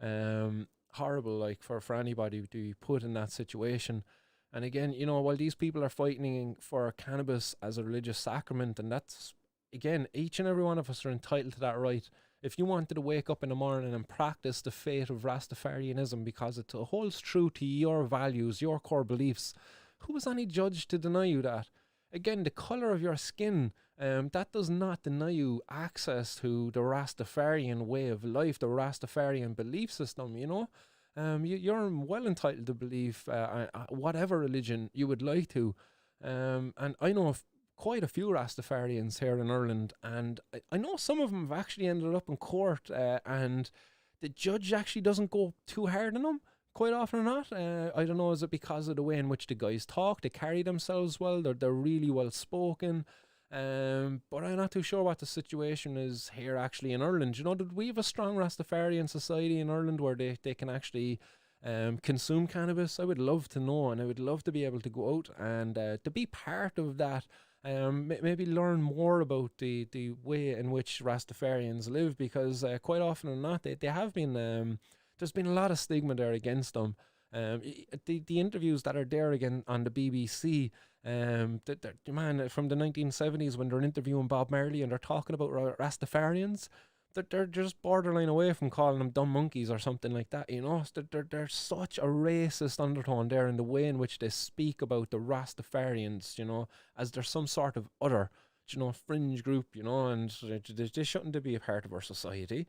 Horrible, like, for anybody to be put in that situation. And again, while these people are fighting for cannabis as a religious sacrament, and that's, again, each and every one of us are entitled to that right. If you wanted to wake up in the morning and practice the faith of Rastafarianism because it holds true to your values, your core beliefs, who is any judge to deny you that? Again, the colour of your skin, that does not deny you access to the Rastafarian way of life, the Rastafarian belief system, you're well entitled to believe whatever religion you would like to. And I know of quite a few Rastafarians here in Ireland, and I know some of them have actually ended up in court, and the judge actually doesn't go too hard on them quite often or not. I don't know, is it because of the way in which the guys talk, they carry themselves well, they're really well spoken. But I'm not too sure what the situation is here actually in Ireland. You know, did we have a strong Rastafarian society in Ireland where they can actually consume cannabis? I would love to know, and I would love to be able to go out and to be part of that. Maybe learn more about the way in which Rastafarians live, because quite often or not, they have been, there's been a lot of stigma there against them. The interviews that are there again on the BBC, man, from the 1970s when they're interviewing Bob Marley and they're talking about Rastafarians, they're just borderline away from calling them dumb monkeys or something like that, you know. There's such a racist undertone there in the way in which they speak about the Rastafarians, you know, as they're some sort of other, you know, fringe group, you know, and they shouldn't be a part of our society.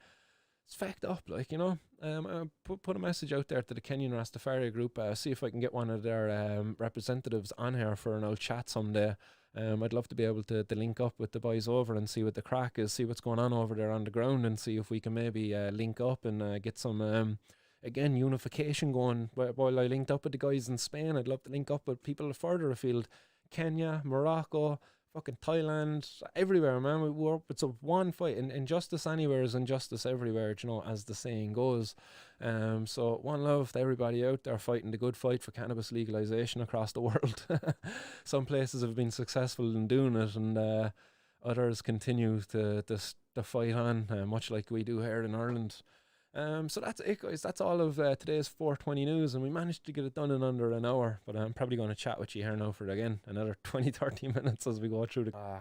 It's fucked up, like, you know. I put a message out there to the Kenyan Rastafari group, see if I can get one of their representatives on here for an old chat someday. I'd love to be able to link up with the boys over and see what the crack is, see what's going on over there on the ground, and see if we can maybe link up and get some, again, unification going. While I linked up with the guys in Spain, I'd love to link up with people further afield. Kenya, Morocco, fucking Thailand, everywhere, man. We're up. It's a one fight. Injustice anywhere is injustice everywhere, you know, as the saying goes. So one love to everybody out there fighting the good fight for cannabis legalization across the world. Some places have been successful in doing it, and others continue to fight on, much like we do here in Ireland. So that's it, guys. That's all of today's 420 news, and we managed to get it done in under an hour. But I'm probably going to chat with you here now for again another 20-30 minutes as we go through the. I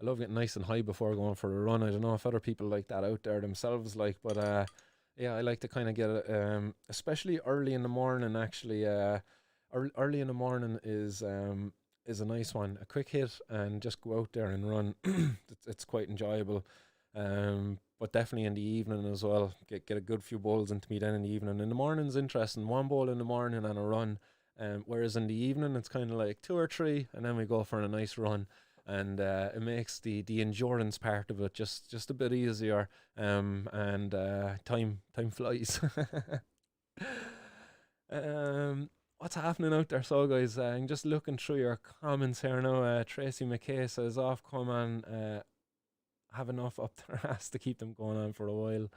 love getting nice and high before going for a run. I don't know if other people like that out there themselves, like, but yeah, I like to kind of get it, especially early in the morning. Actually, early in the morning is a nice one. A quick hit and just go out there and run. It's quite enjoyable. But definitely in the evening as well. Get a good few bowls into me then in the evening. In the morning's interesting. One bowl in the morning and a run. Whereas in the evening it's kind of like 2 or 3, and then we go for a nice run. And it makes the endurance part of it just a bit easier. And time flies. What's happening out there? So guys, I'm just looking through your comments here now. Tracy McKay says, off, come on, have enough up their ass to keep them going on for a while.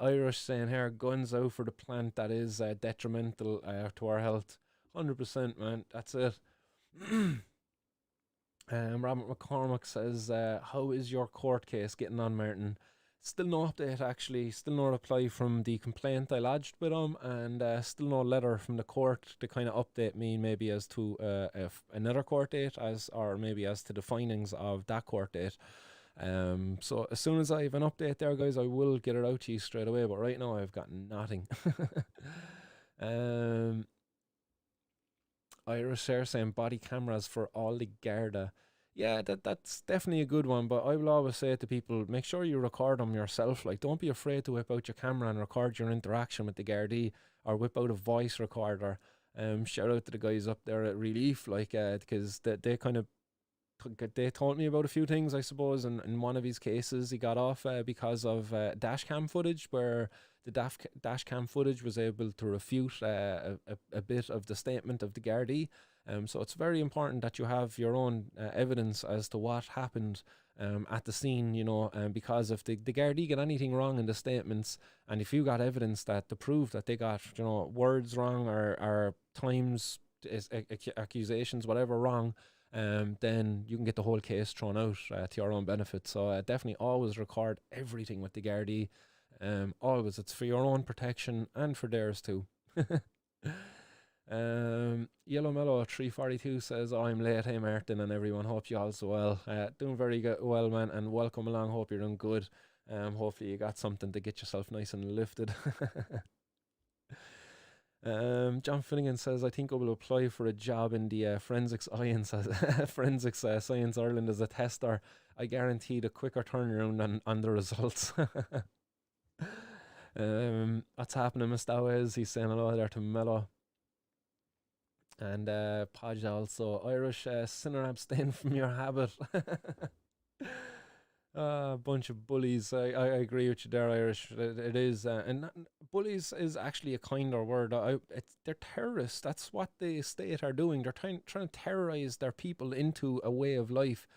Irish saying here, guns out for the plant that is detrimental to our health. 100%, man, that's it. Robert McCormack says, how is your court case getting on, Martin? Still no update, actually. Still no reply from the complaint I lodged with him, and still no letter from the court to kind of update me maybe as to another court date, or maybe as to the findings of that court date. So as soon as I have an update there, guys, I will get it out to you straight away, but right now I've got nothing. Irish there saying body cameras for all the Garda. Yeah, that's definitely a good one, but I will always say to people, make sure you record them yourself. Like, don't be afraid to whip out your camera and record your interaction with the Gardaí, or whip out a voice recorder. Shout out to the guys up there at Relief, like, because they kind of, they told me about a few things, I suppose. And in one of his cases, he got off because of dash cam footage, where the dash cam footage was able to refute a bit of the statement of the Gardaí. So it's very important that you have your own evidence as to what happened at the scene, you know, because if the Gardaí get anything wrong in the statements, and if you got evidence that to prove that they got, you know, words wrong, or times, accusations, whatever wrong, then you can get the whole case thrown out to your own benefit. So definitely always record everything with the Gardaí. Always, it's for your own protection and for theirs too. Yellow Mellow 342 says, oh, I'm late. Hey Martin and everyone, hope you all so well. Doing very good, well, man, and welcome along. Hope you're doing good. Hopefully you got something to get yourself nice and lifted. John Finnegan says, I think I will apply for a job in the forensics science science Ireland as a tester. I guarantee the quicker turnaround on the results. What's happening, Mr. Is he's saying hello there to Mello. And Podge also, Irish sinner, abstain from your habit. A bunch of bullies. I agree with you there, Irish. It is, and bullies is actually a kinder word. They're terrorists. That's what the state are doing. They're trying to terrorize their people into a way of life.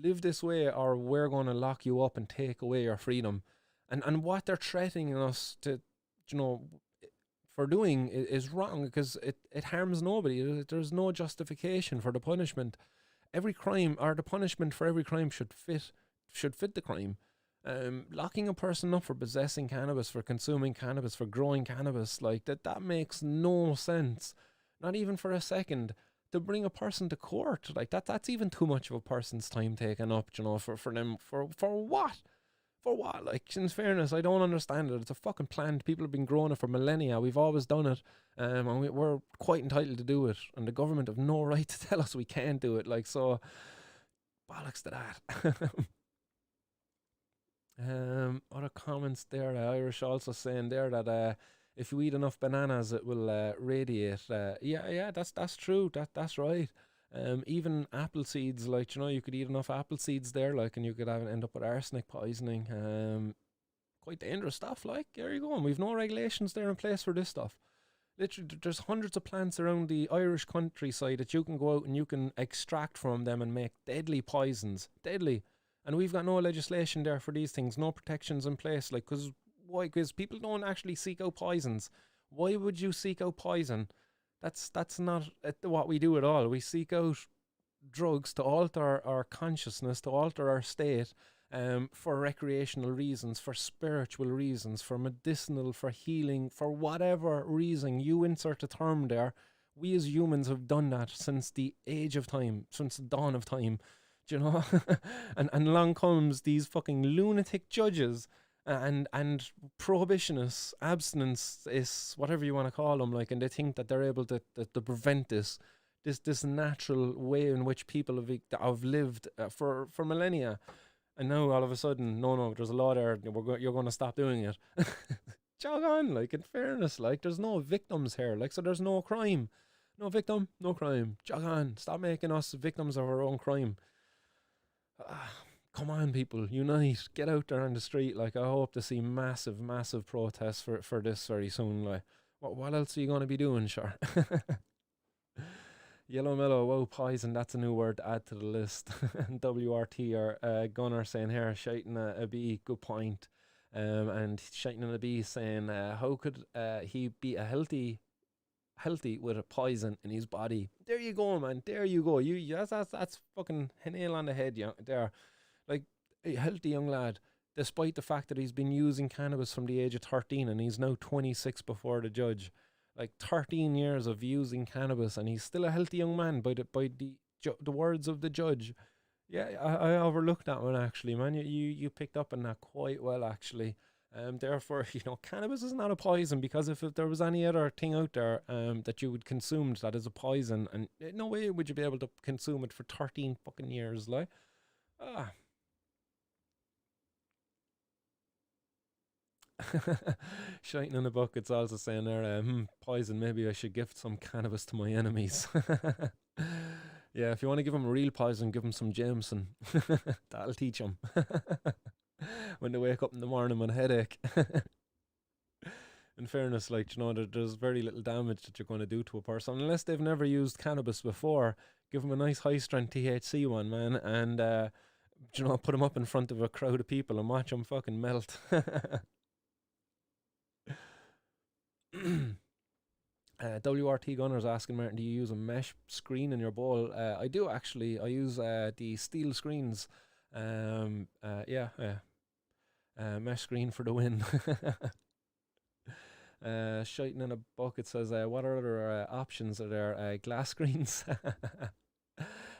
Live this way, or we're going to lock you up and take away your freedom. And what they're threatening us to, you know, for doing is wrong, because it harms nobody. There's no justification for the punishment. Every crime, or the punishment for every crime, should fit the crime. Locking a person up for possessing cannabis, for consuming cannabis, for growing cannabis, like that makes no sense. Not even for a second. To bring a person to court, like that's even too much of a person's time taken up, you know, for them, for what? For what? Like, in fairness, I don't understand it. It's a fucking plant. People have been growing it for millennia. We've always done it. And we're quite entitled to do it. And the government have no right to tell us we can't do it. Like, so, bollocks to that. Other comments there. Irish also saying there that if you eat enough bananas, it will radiate. Yeah, that's true. That's right. Even apple seeds, like, you know, you could eat enough apple seeds there, like, and you could end up with arsenic poisoning. Quite dangerous stuff. Like, there you go. And we've no regulations there in place for this stuff. Literally, there's hundreds of plants around the Irish countryside that you can go out and you can extract from them and make deadly poisons. Deadly. And we've got no legislation there for these things, no protections in place. Like, why? Because people don't actually seek out poisons. Why would you seek out poison? That's not what we do at all. We seek out drugs to alter our consciousness, to alter our state, for recreational reasons, for spiritual reasons, for medicinal, for healing, for whatever reason. You insert a term there. We as humans have done that since the age of time, since the dawn of time. Do you know? and along comes these fucking lunatic judges and prohibitionists, abstinence, whatever you want to call them, like, and they think that they're able to prevent this natural way in which people have lived for millennia. And now all of a sudden, no, there's a law there. You're going to stop doing it. Jog on, like, in fairness, like, there's no victims here, like, so there's no crime, no victim, no crime. Jog on, stop making us victims of our own crime. Come on, people, unite, get out there on the street. Like, I hope to see massive protests for this very soon. Like, what else are you going to be doing, sure? Yellow mellow, wow, poison, that's a new word to add to the list. WRT or Gunner saying here, shiting a bee, good point. And shiting a bee saying, how could he be a healthy with a poison in his body? There you go, man. There you go. That's fucking nail on the head, there. Like, a healthy young lad, despite the fact that he's been using cannabis from the age of 13 and he's now 26 before the judge. Like, 13 years of using cannabis and he's still a healthy young man by the words of the judge. Yeah, I overlooked that one, actually, man. You picked up on that quite well, actually. Therefore, you know, cannabis is not a poison, because if there was any other thing out there that you would consume that is a poison, and no way would you be able to consume it for 13 fucking years, like. Shiting in the bucket's also saying there, poison, maybe I should gift some cannabis to my enemies. Yeah, if you want to give them real poison, give them some Jameson. That'll teach them. When they wake up in the morning with a headache. In fairness, like, you know, there's very little damage that you're going to do to a person unless they've never used cannabis before. Give them a nice high strength THC one, man, and you know, put them up in front of a crowd of people and watch them fucking melt. WRT Gunner's asking, Martin, do you use a mesh screen in your bowl? I do, actually. I use the steel screens. Mesh screen for the win. Shiting in a bucket says, what other options are there? Glass screens.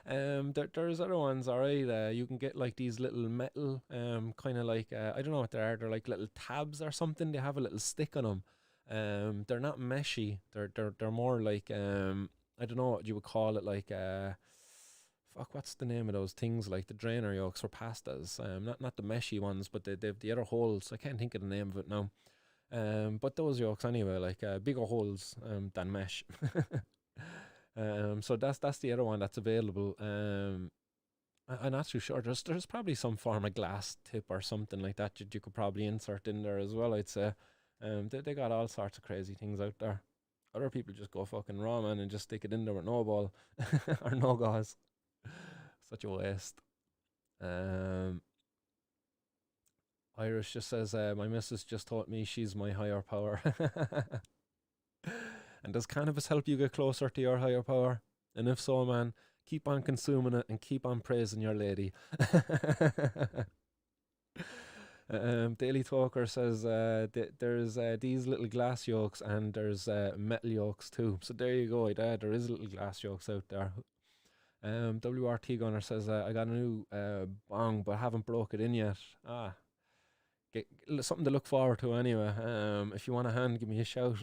There's other ones, alright. You can get like these little metal, kind of like, I don't know what they are. They're like little tabs or something. They have a little stick on them. They're not meshy. They're more like, I don't know what you would call it, like, what's the name of those things, like the drainer yolks for pastas? Not the meshy ones, but they've the other holes. I can't think of the name of it now. But those yolks anyway, like bigger holes than mesh. So that's the other one that's available. I'm not too sure. There's probably some form of glass tip or something like that you could probably insert in there as well, I'd say. They got all sorts of crazy things out there. Other people just go fucking raw, man, and just stick it in there with no ball or no gauze. Such a waste. Um, Irish just says, my missus just taught me she's my higher power. And does cannabis help you get closer to your higher power? And if so, man, keep on consuming it and keep on praising your lady. Daily Talker says there's these little glass yolks and there's metal yolks too. So there you go. There is little glass yolks out there. WRT Gunner says I got a new bong but haven't broke it in yet. Something to look forward to anyway. If you want a hand, give me a shout.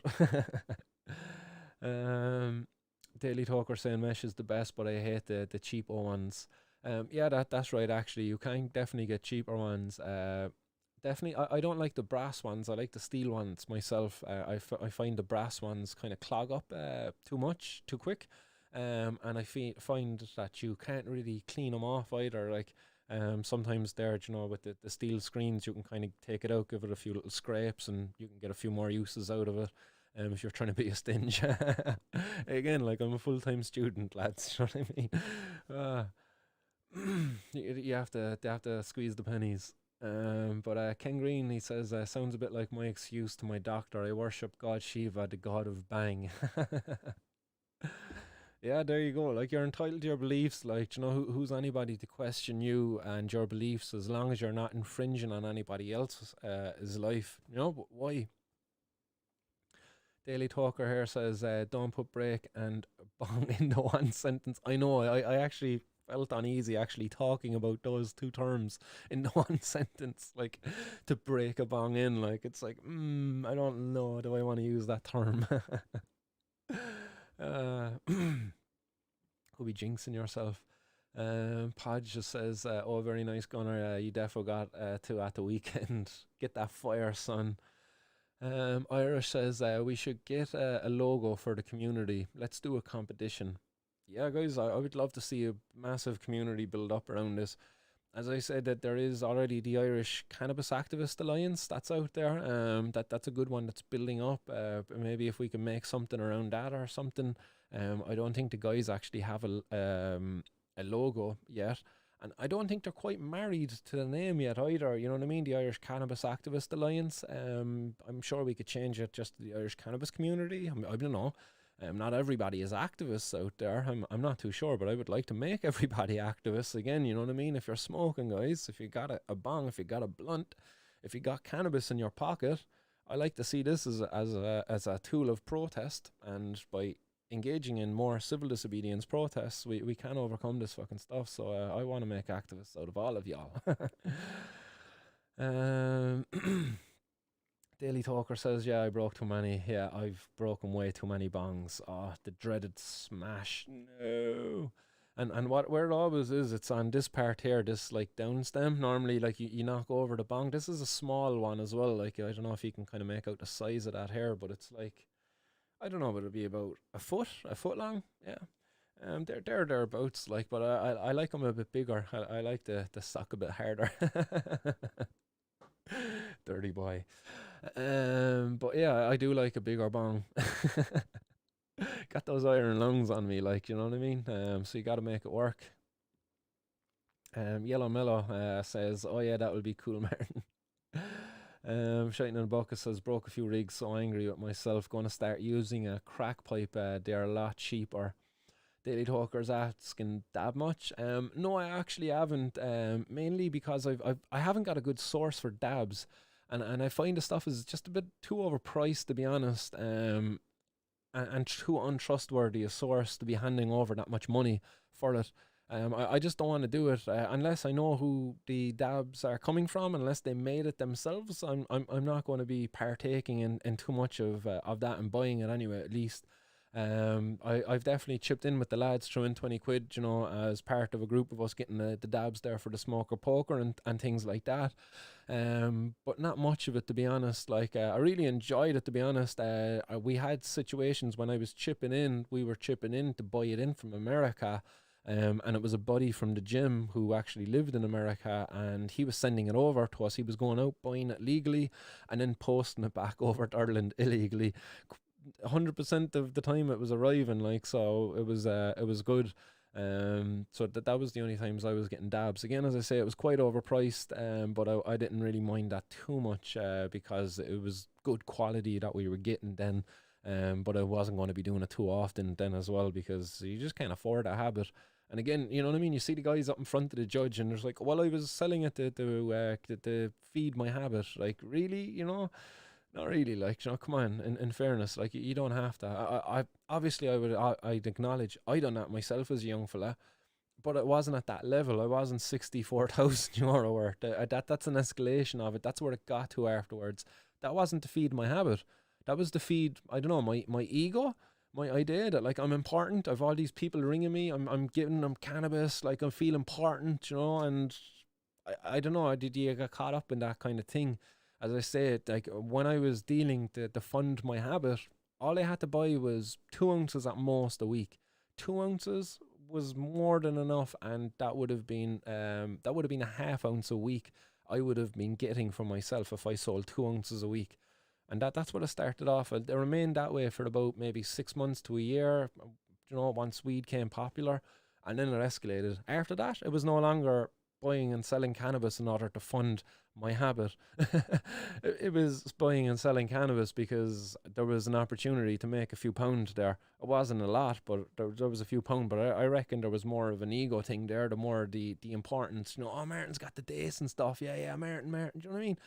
Daily Talker saying mesh is the best, but I hate the cheaper ones. Yeah, that's right. Actually, you can definitely get cheaper ones. Definitely, I don't like the brass ones. I like the steel ones myself. I find the brass ones kind of clog up too much, too quick. And I find that you can't really clean them off either. Like, sometimes there, you know, with the steel screens, you can kind of take it out, give it a few little scrapes, and you can get a few more uses out of it. If you're trying to be a stinge. Again, like, I'm a full-time student, lads. You know what I mean? They have to squeeze the pennies. But Ken Green, he says, sounds a bit like my excuse to my doctor. I worship God Shiva, the god of bang. Yeah, there you go. Like, you're entitled to your beliefs. Like, you know, who's anybody to question you and your beliefs, as long as you're not infringing on anybody else's life. You know, but why? Daily Talker here says, don't put break and bong into one sentence. I know, I actually felt uneasy actually talking about those two terms in one sentence. Like, to break a bong in, like, it's like, I don't know, do I want to use that term? Could be jinxing yourself. Podge just says, oh, very nice, Gunner. You defo got two at the weekend. Get that fire, son. Irish says, we should get a logo for the community. Let's do a competition. Yeah, guys, I would love to see a massive community build up around this. As I said, that there is already the Irish Cannabis Activist Alliance that's out there. That's a good one that's building up. Maybe if we can make something around that or something. I don't think the guys actually have a logo yet. And I don't think they're quite married to the name yet either. You know what I mean? The Irish Cannabis Activist Alliance. I'm sure we could change it just to the Irish cannabis community. I don't know. Not everybody is activists out there. I'm not too sure, but I would like to make everybody activists again. You know what I mean? If you're smoking, guys, if you got a bong, if you got a blunt, if you got cannabis in your pocket, I like to see this as a tool of protest. And by engaging in more civil disobedience protests, we can overcome this fucking stuff. So I want to make activists out of all of y'all. Daily Talker says, yeah, I broke too many. Yeah, I've broken way too many bongs. Oh, the dreaded smash. No. And where it always is, it's on this part here, this like down stem. Normally, like, you knock over the bong. This is a small one as well. Like, I don't know if you can kind of make out the size of that hair, but it's like, I don't know, but it'll be about a foot long. Yeah. They're thereabouts, like, but I like them a bit bigger. I like the sock a bit harder. Dirty boy. But yeah, I do like a bigger bong. Got those iron lungs on me, like, you know what I mean? So you got to make it work. Yellow Mellow says, oh yeah, that would be cool, Martin. Shining in a Bucket says, broke a few rigs, so angry with myself. Going to start using a crack pipe. They're a lot cheaper. Daily Talker's asking that much. No, I actually haven't. Mainly because I haven't got a good source for dabs, and I find the stuff is just a bit too overpriced, to be honest. And too untrustworthy a source to be handing over that much money for it. I just don't want to do it unless I know who the dabs are coming from. Unless they made it themselves, I'm not going to be partaking in too much of that and buying it anyway, at least. I've definitely chipped in with the lads, threw in 20 quid, you know, as part of a group of us getting the dabs there for the smoker poker and things like that. But not much of it, to be honest. Like, I really enjoyed it, to be honest. We had situations when I was chipping in, we were chipping in to buy it in from America. And it was a buddy from the gym who actually lived in America, and he was sending it over to us. He was going out buying it legally and then posting it back over to Ireland illegally. 100% of the time it was arriving, like, so it was good. So that was the only times I was getting dabs. Again, as I say, it was quite overpriced, but I didn't really mind that too much, because it was good quality that we were getting then. But I wasn't going to be doing it too often then as well, because you just can't afford a habit. And again, you know what I mean? You see the guys up in front of the judge and there's like, well, I was selling it to feed my habit. Like, really? You know? Not really, like, you know, come on, in fairness, like, you don't have to. I obviously, I'd acknowledge I done that myself as a young fella, but it wasn't at that level. I wasn't 64,000 euro worth. That's an escalation of it. That's where it got to afterwards. That wasn't to feed my habit. That was to feed, I don't know, my ego, my idea that, like, I'm important. I've all these people ringing me. I'm giving them cannabis. Like, I feel important, you know. And I don't know. Did you get caught up in that kind of thing? As I said, like, when I was dealing to fund my habit, all I had to buy was 2 ounces at most a week. 2 ounces was more than enough, and that would have been a half ounce a week I would have been getting for myself if I sold 2 ounces a week. And that's what I started off. It remained that way for about maybe 6 months to a year, you know, once weed came popular, and then it escalated. After that, it was no longer buying and selling cannabis in order to fund my habit. It was buying and selling cannabis because there was an opportunity to make a few pounds there. It wasn't a lot, but there was a few pounds. But I reckon there was more of an ego thing there. The more the importance, you know, oh, Martin's got the dates and stuff. Yeah, Martin. Do you know what I mean?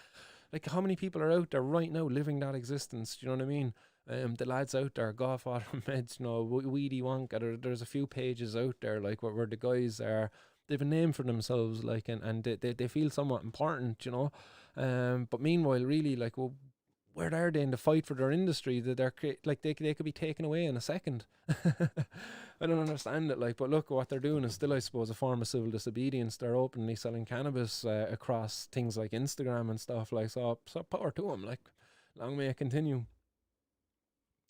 Like, how many people are out there right now living that existence? Do you know what I mean? The lads out there, golf water meds, you know, weedy wonka. There's a few pages out there, like, where the guys are, they've a name for themselves, like, and they feel somewhat important, you know. But meanwhile, really, like, well, where are they in the fight for their industry? That like, they could be taken away in a second. I don't understand it, like, but look, what they're doing is still, I suppose, a form of civil disobedience. They're openly selling cannabis across things like Instagram and stuff, like, so power to them, like, long may it continue.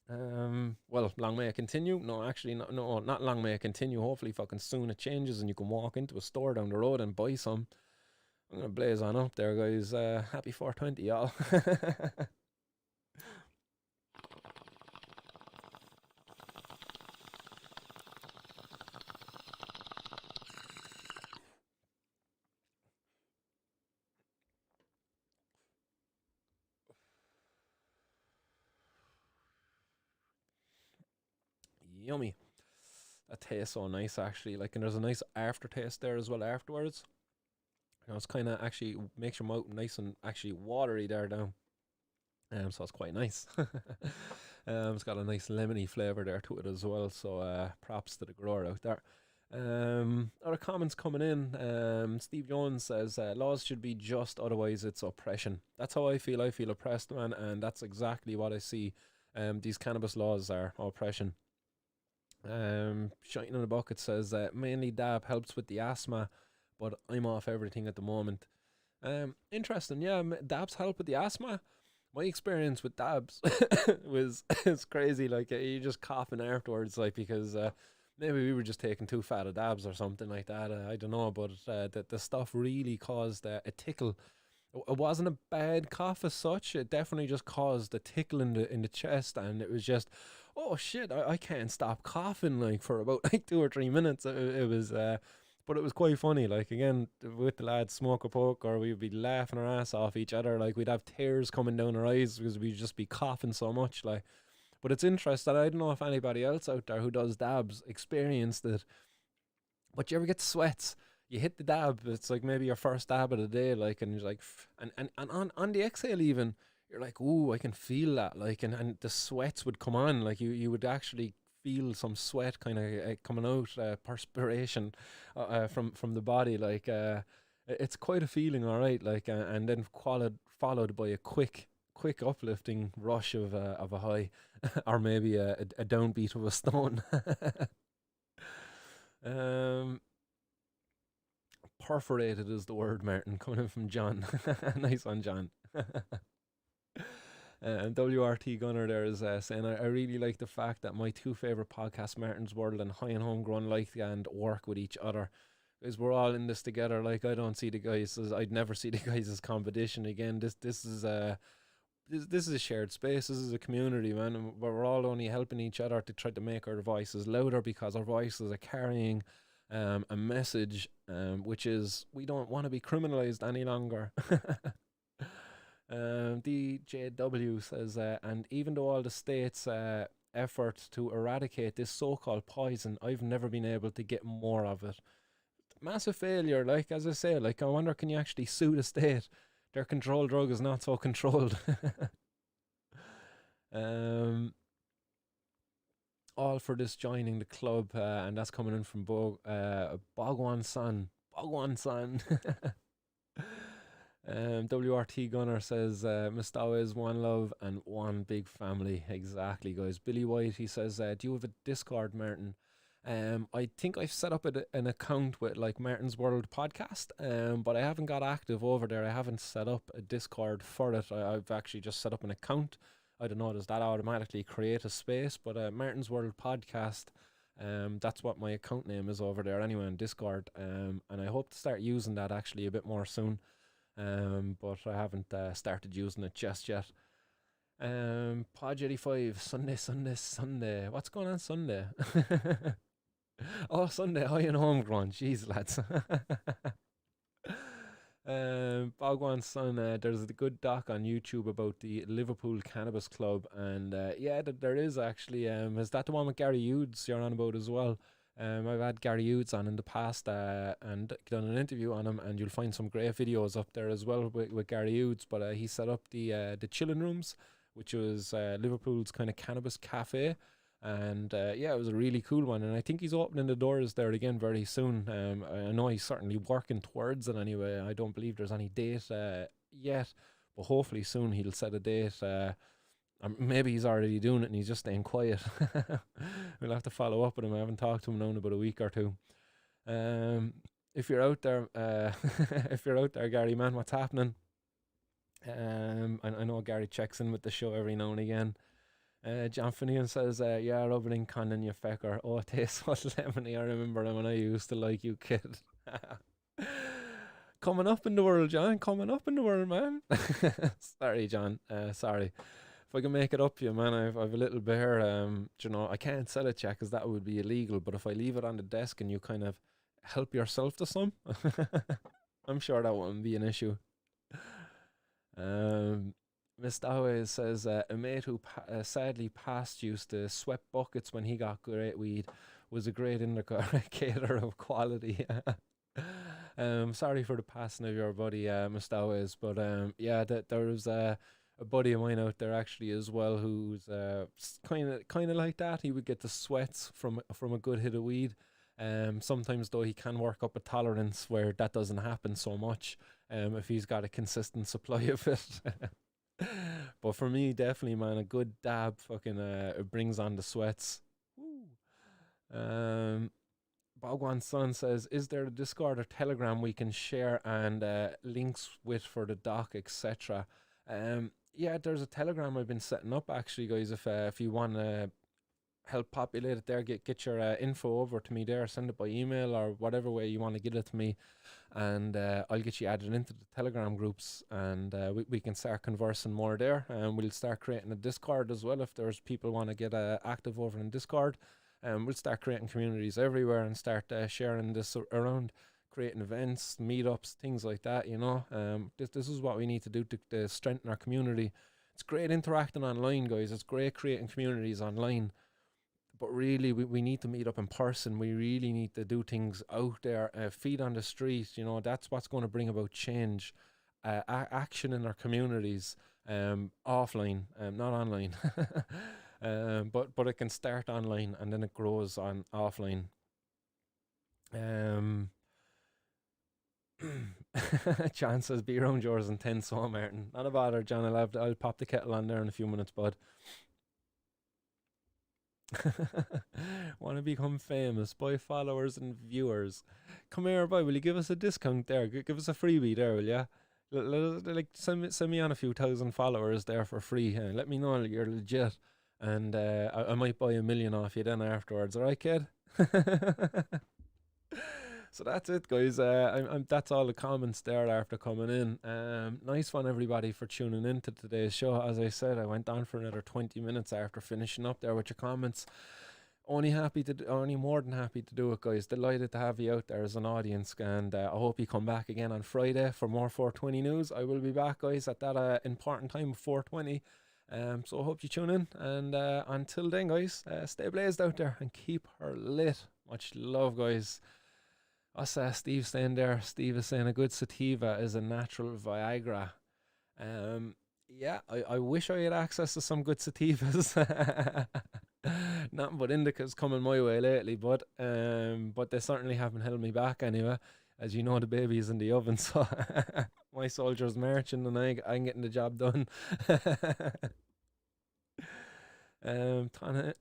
Well, long may it continue. No, actually, no, not long may it continue. Hopefully, fucking soon it changes and you can walk into a store down the road and buy some. I'm gonna blaze on up there, guys. Happy 420, y'all. Yummy. That tastes so nice, actually. Like, and there's a nice aftertaste there as well afterwards. You know, it's kind of actually makes your mouth nice and actually watery there down. So it's quite nice. It's got a nice lemony flavour there to it as well. So props to the grower out there. Other comments coming in. Steve Jones says laws should be just, otherwise it's oppression. That's how I feel. I feel oppressed, man, and that's exactly what I see. These cannabis laws are oppression. Shining in a Bucket says mainly dab helps with the asthma, but I'm off everything at the moment. Interesting, yeah. Dabs help with the asthma. My experience with dabs was it's crazy. Like, you're just coughing afterwards, like, because maybe we were just taking too fat of dabs or something like that. I don't know, but the stuff really caused a tickle. It wasn't a bad cough as such. It definitely just caused a tickle in the chest, and it was just, oh shit, I can't stop coughing, like, for about like 2 or 3 minutes. It was but it was quite funny. Like, again, with the lads smoke a poke, or we'd be laughing our ass off each other. Like, we'd have tears coming down our eyes because we'd just be coughing so much. Like, but it's interesting. I don't know if anybody else out there who does dabs experienced it, but you ever get sweats? You hit the dab, it's like maybe your first dab of the day, like, and you're like, and on the exhale even, you're like, ooh, I can feel that, like, and the sweats would come on, like, you would actually feel some sweat kind of coming out, perspiration from the body, like, it's quite a feeling, all right, like, and then followed by a quick quick uplifting rush of a high, or maybe a downbeat of a stone. um, Perforated is the word, Martin, coming in from John. Nice one, John. And WRT Gunner there is saying, I really like the fact that my two favourite podcasts, Martin's World and High and Homegrown, like and work with each other. Because we're all in this together. Like, I don't see the guys as, I'd never see the guys as competition again. This is this is a shared space. This is a community, man, and we're all only helping each other to try to make our voices louder, because our voices are carrying a message, which is we don't want to be criminalized any longer. DJW says, and even though all the states' effort to eradicate this so-called poison, I've never been able to get more of it. Massive failure, like, as I say, like, I wonder, can you actually sue the state? Their controlled drug is not so controlled. All for this joining the club, and that's coming in from Bogwan San. Bogwan San. WRT Gunner says, Mustawa is one love and one big family. Exactly, guys. Billy White, he says, do you have a Discord, Martin? I think I've set up an account with like Martin's World podcast, but I haven't got active over there. I haven't set up a Discord for it. I've actually just set up an account. I don't know, does that automatically create a space? But Martin's World podcast, that's what my account name is over there anyway on Discord. And I hope to start using that actually a bit more soon. But I haven't started using it just yet. Podge 85, Sunday. What's going on Sunday? Oh, Sunday, high and homegrown. Jeez, lads. Bogwan's son, there's a good doc on YouTube about the Liverpool Cannabis Club, and yeah, there is actually. Is that the one with Gary Hughes you're on about as well? I've had Gary Hughes on in the past and done an interview on him, and you'll find some great videos up there as well with Gary Hughes. But he set up the chilling rooms, which was Liverpool's kind of cannabis cafe. And yeah, it was a really cool one, and I think he's opening the doors there again very soon. I know he's certainly working towards it anyway. I don't believe there's any date yet, but hopefully soon he'll set a date. Maybe he's already doing it and he's just staying quiet. We'll have to follow up with him. I haven't talked to him now in about a week or two. If you're out there, if you're out there, Gary, man, what's happening? I know Gary checks in with the show every now and again. John Finian says, yeah, rubbing in Condon, you fecker. Oh, it tastes what lemony. I remember them when I used to like you, kid. Coming up in the world, John. Coming up in the world, man. Sorry, John. Sorry. If I can make it up for you, man, I've a little bear. You know, I can't sell it yet because that would be illegal. But if I leave it on the desk and you kind of help yourself to some, I'm sure that wouldn't be an issue. Miss Dowey says, a mate who sadly passed used to sweat buckets when he got great weed, was a great indicator of quality. Sorry for the passing of your buddy, Miss Dowey, but yeah, there was a buddy of mine out there actually as well who's kind of like that. He would get the sweats from a good hit of weed. Sometimes though he can work up a tolerance where that doesn't happen so much if he's got a consistent supply of it. But for me, definitely, man, a good dab fucking it brings on the sweats. Bogwan's son says, is there a Discord or Telegram we can share and links with for the doc, etc.? Yeah, there's a Telegram I've been setting up actually, guys. If you want to help populate it there, get your info over to me there, send it by email or whatever way you want to get it to me, and I'll get you added into the Telegram groups, and we can start conversing more there, and we'll start creating a Discord as well if there's people want to get active over in Discord. We'll start creating communities everywhere and start sharing this around, creating events, meetups, things like that, you know. This is what we need to do to strengthen our community. It's great interacting online, guys. It's great creating communities online. But really, we need to meet up in person. We really need to do things out there, feet on the street. You know, that's what's going to bring about change, action in our communities, offline, not online. But it can start online and then it grows on offline. John says, be around yours in 10 so Martin. Not a bother, John. I'll pop the kettle on there in a few minutes, bud. Want to become famous? Buy followers and viewers. Come here, boy. Will you give us a discount there? Give us a freebie there, will ya? Like send me on a few thousand followers there for free. Let me know you're legit, and I might buy 1 million off you then afterwards. All right, kid. So that's it, guys. That's all the comments there after coming in. Nice one, everybody, for tuning in to today's show. As I said, I went on for another 20 minutes after finishing up there with your comments. Only more than happy to do it, guys. Delighted to have you out there as an audience, and I hope you come back again on Friday for more 420 news. I will be back, guys, at that important time of 420. So I hope you tune in, and until then, guys, stay blazed out there and keep her lit. Much love, guys. Us Steve saying there. Steve is saying a good sativa is a natural Viagra. Yeah, I wish I had access to some good sativas. Nothing but indicas coming my way lately, but they certainly haven't held me back anyway. As you know, the baby's in the oven, so my soldier's marching and I'm getting the job done.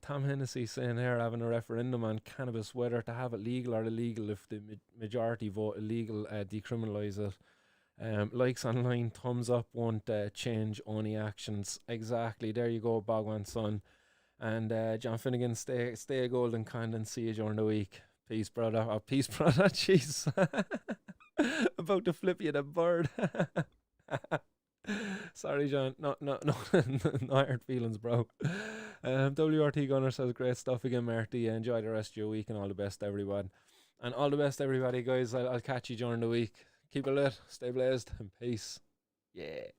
Tom Hennessy saying here, having a referendum on cannabis, whether to have it legal or illegal. If the majority vote illegal, decriminalise it. Likes online, thumbs up won't change, only actions. Exactly. There you go, Bogwan son. And John Finnegan, stay a golden kind and see you during the week. Peace, brother. Oh, peace, brother. Jeez. About to flip you the bird. Sorry, John. No, no hard feelings, bro. WRT Gunner says, great stuff again, Marty. Enjoy the rest of your week and all the best, everyone. And all the best, everybody, guys. I'll catch you during the week. Keep it lit, stay blazed, and peace. Yeah.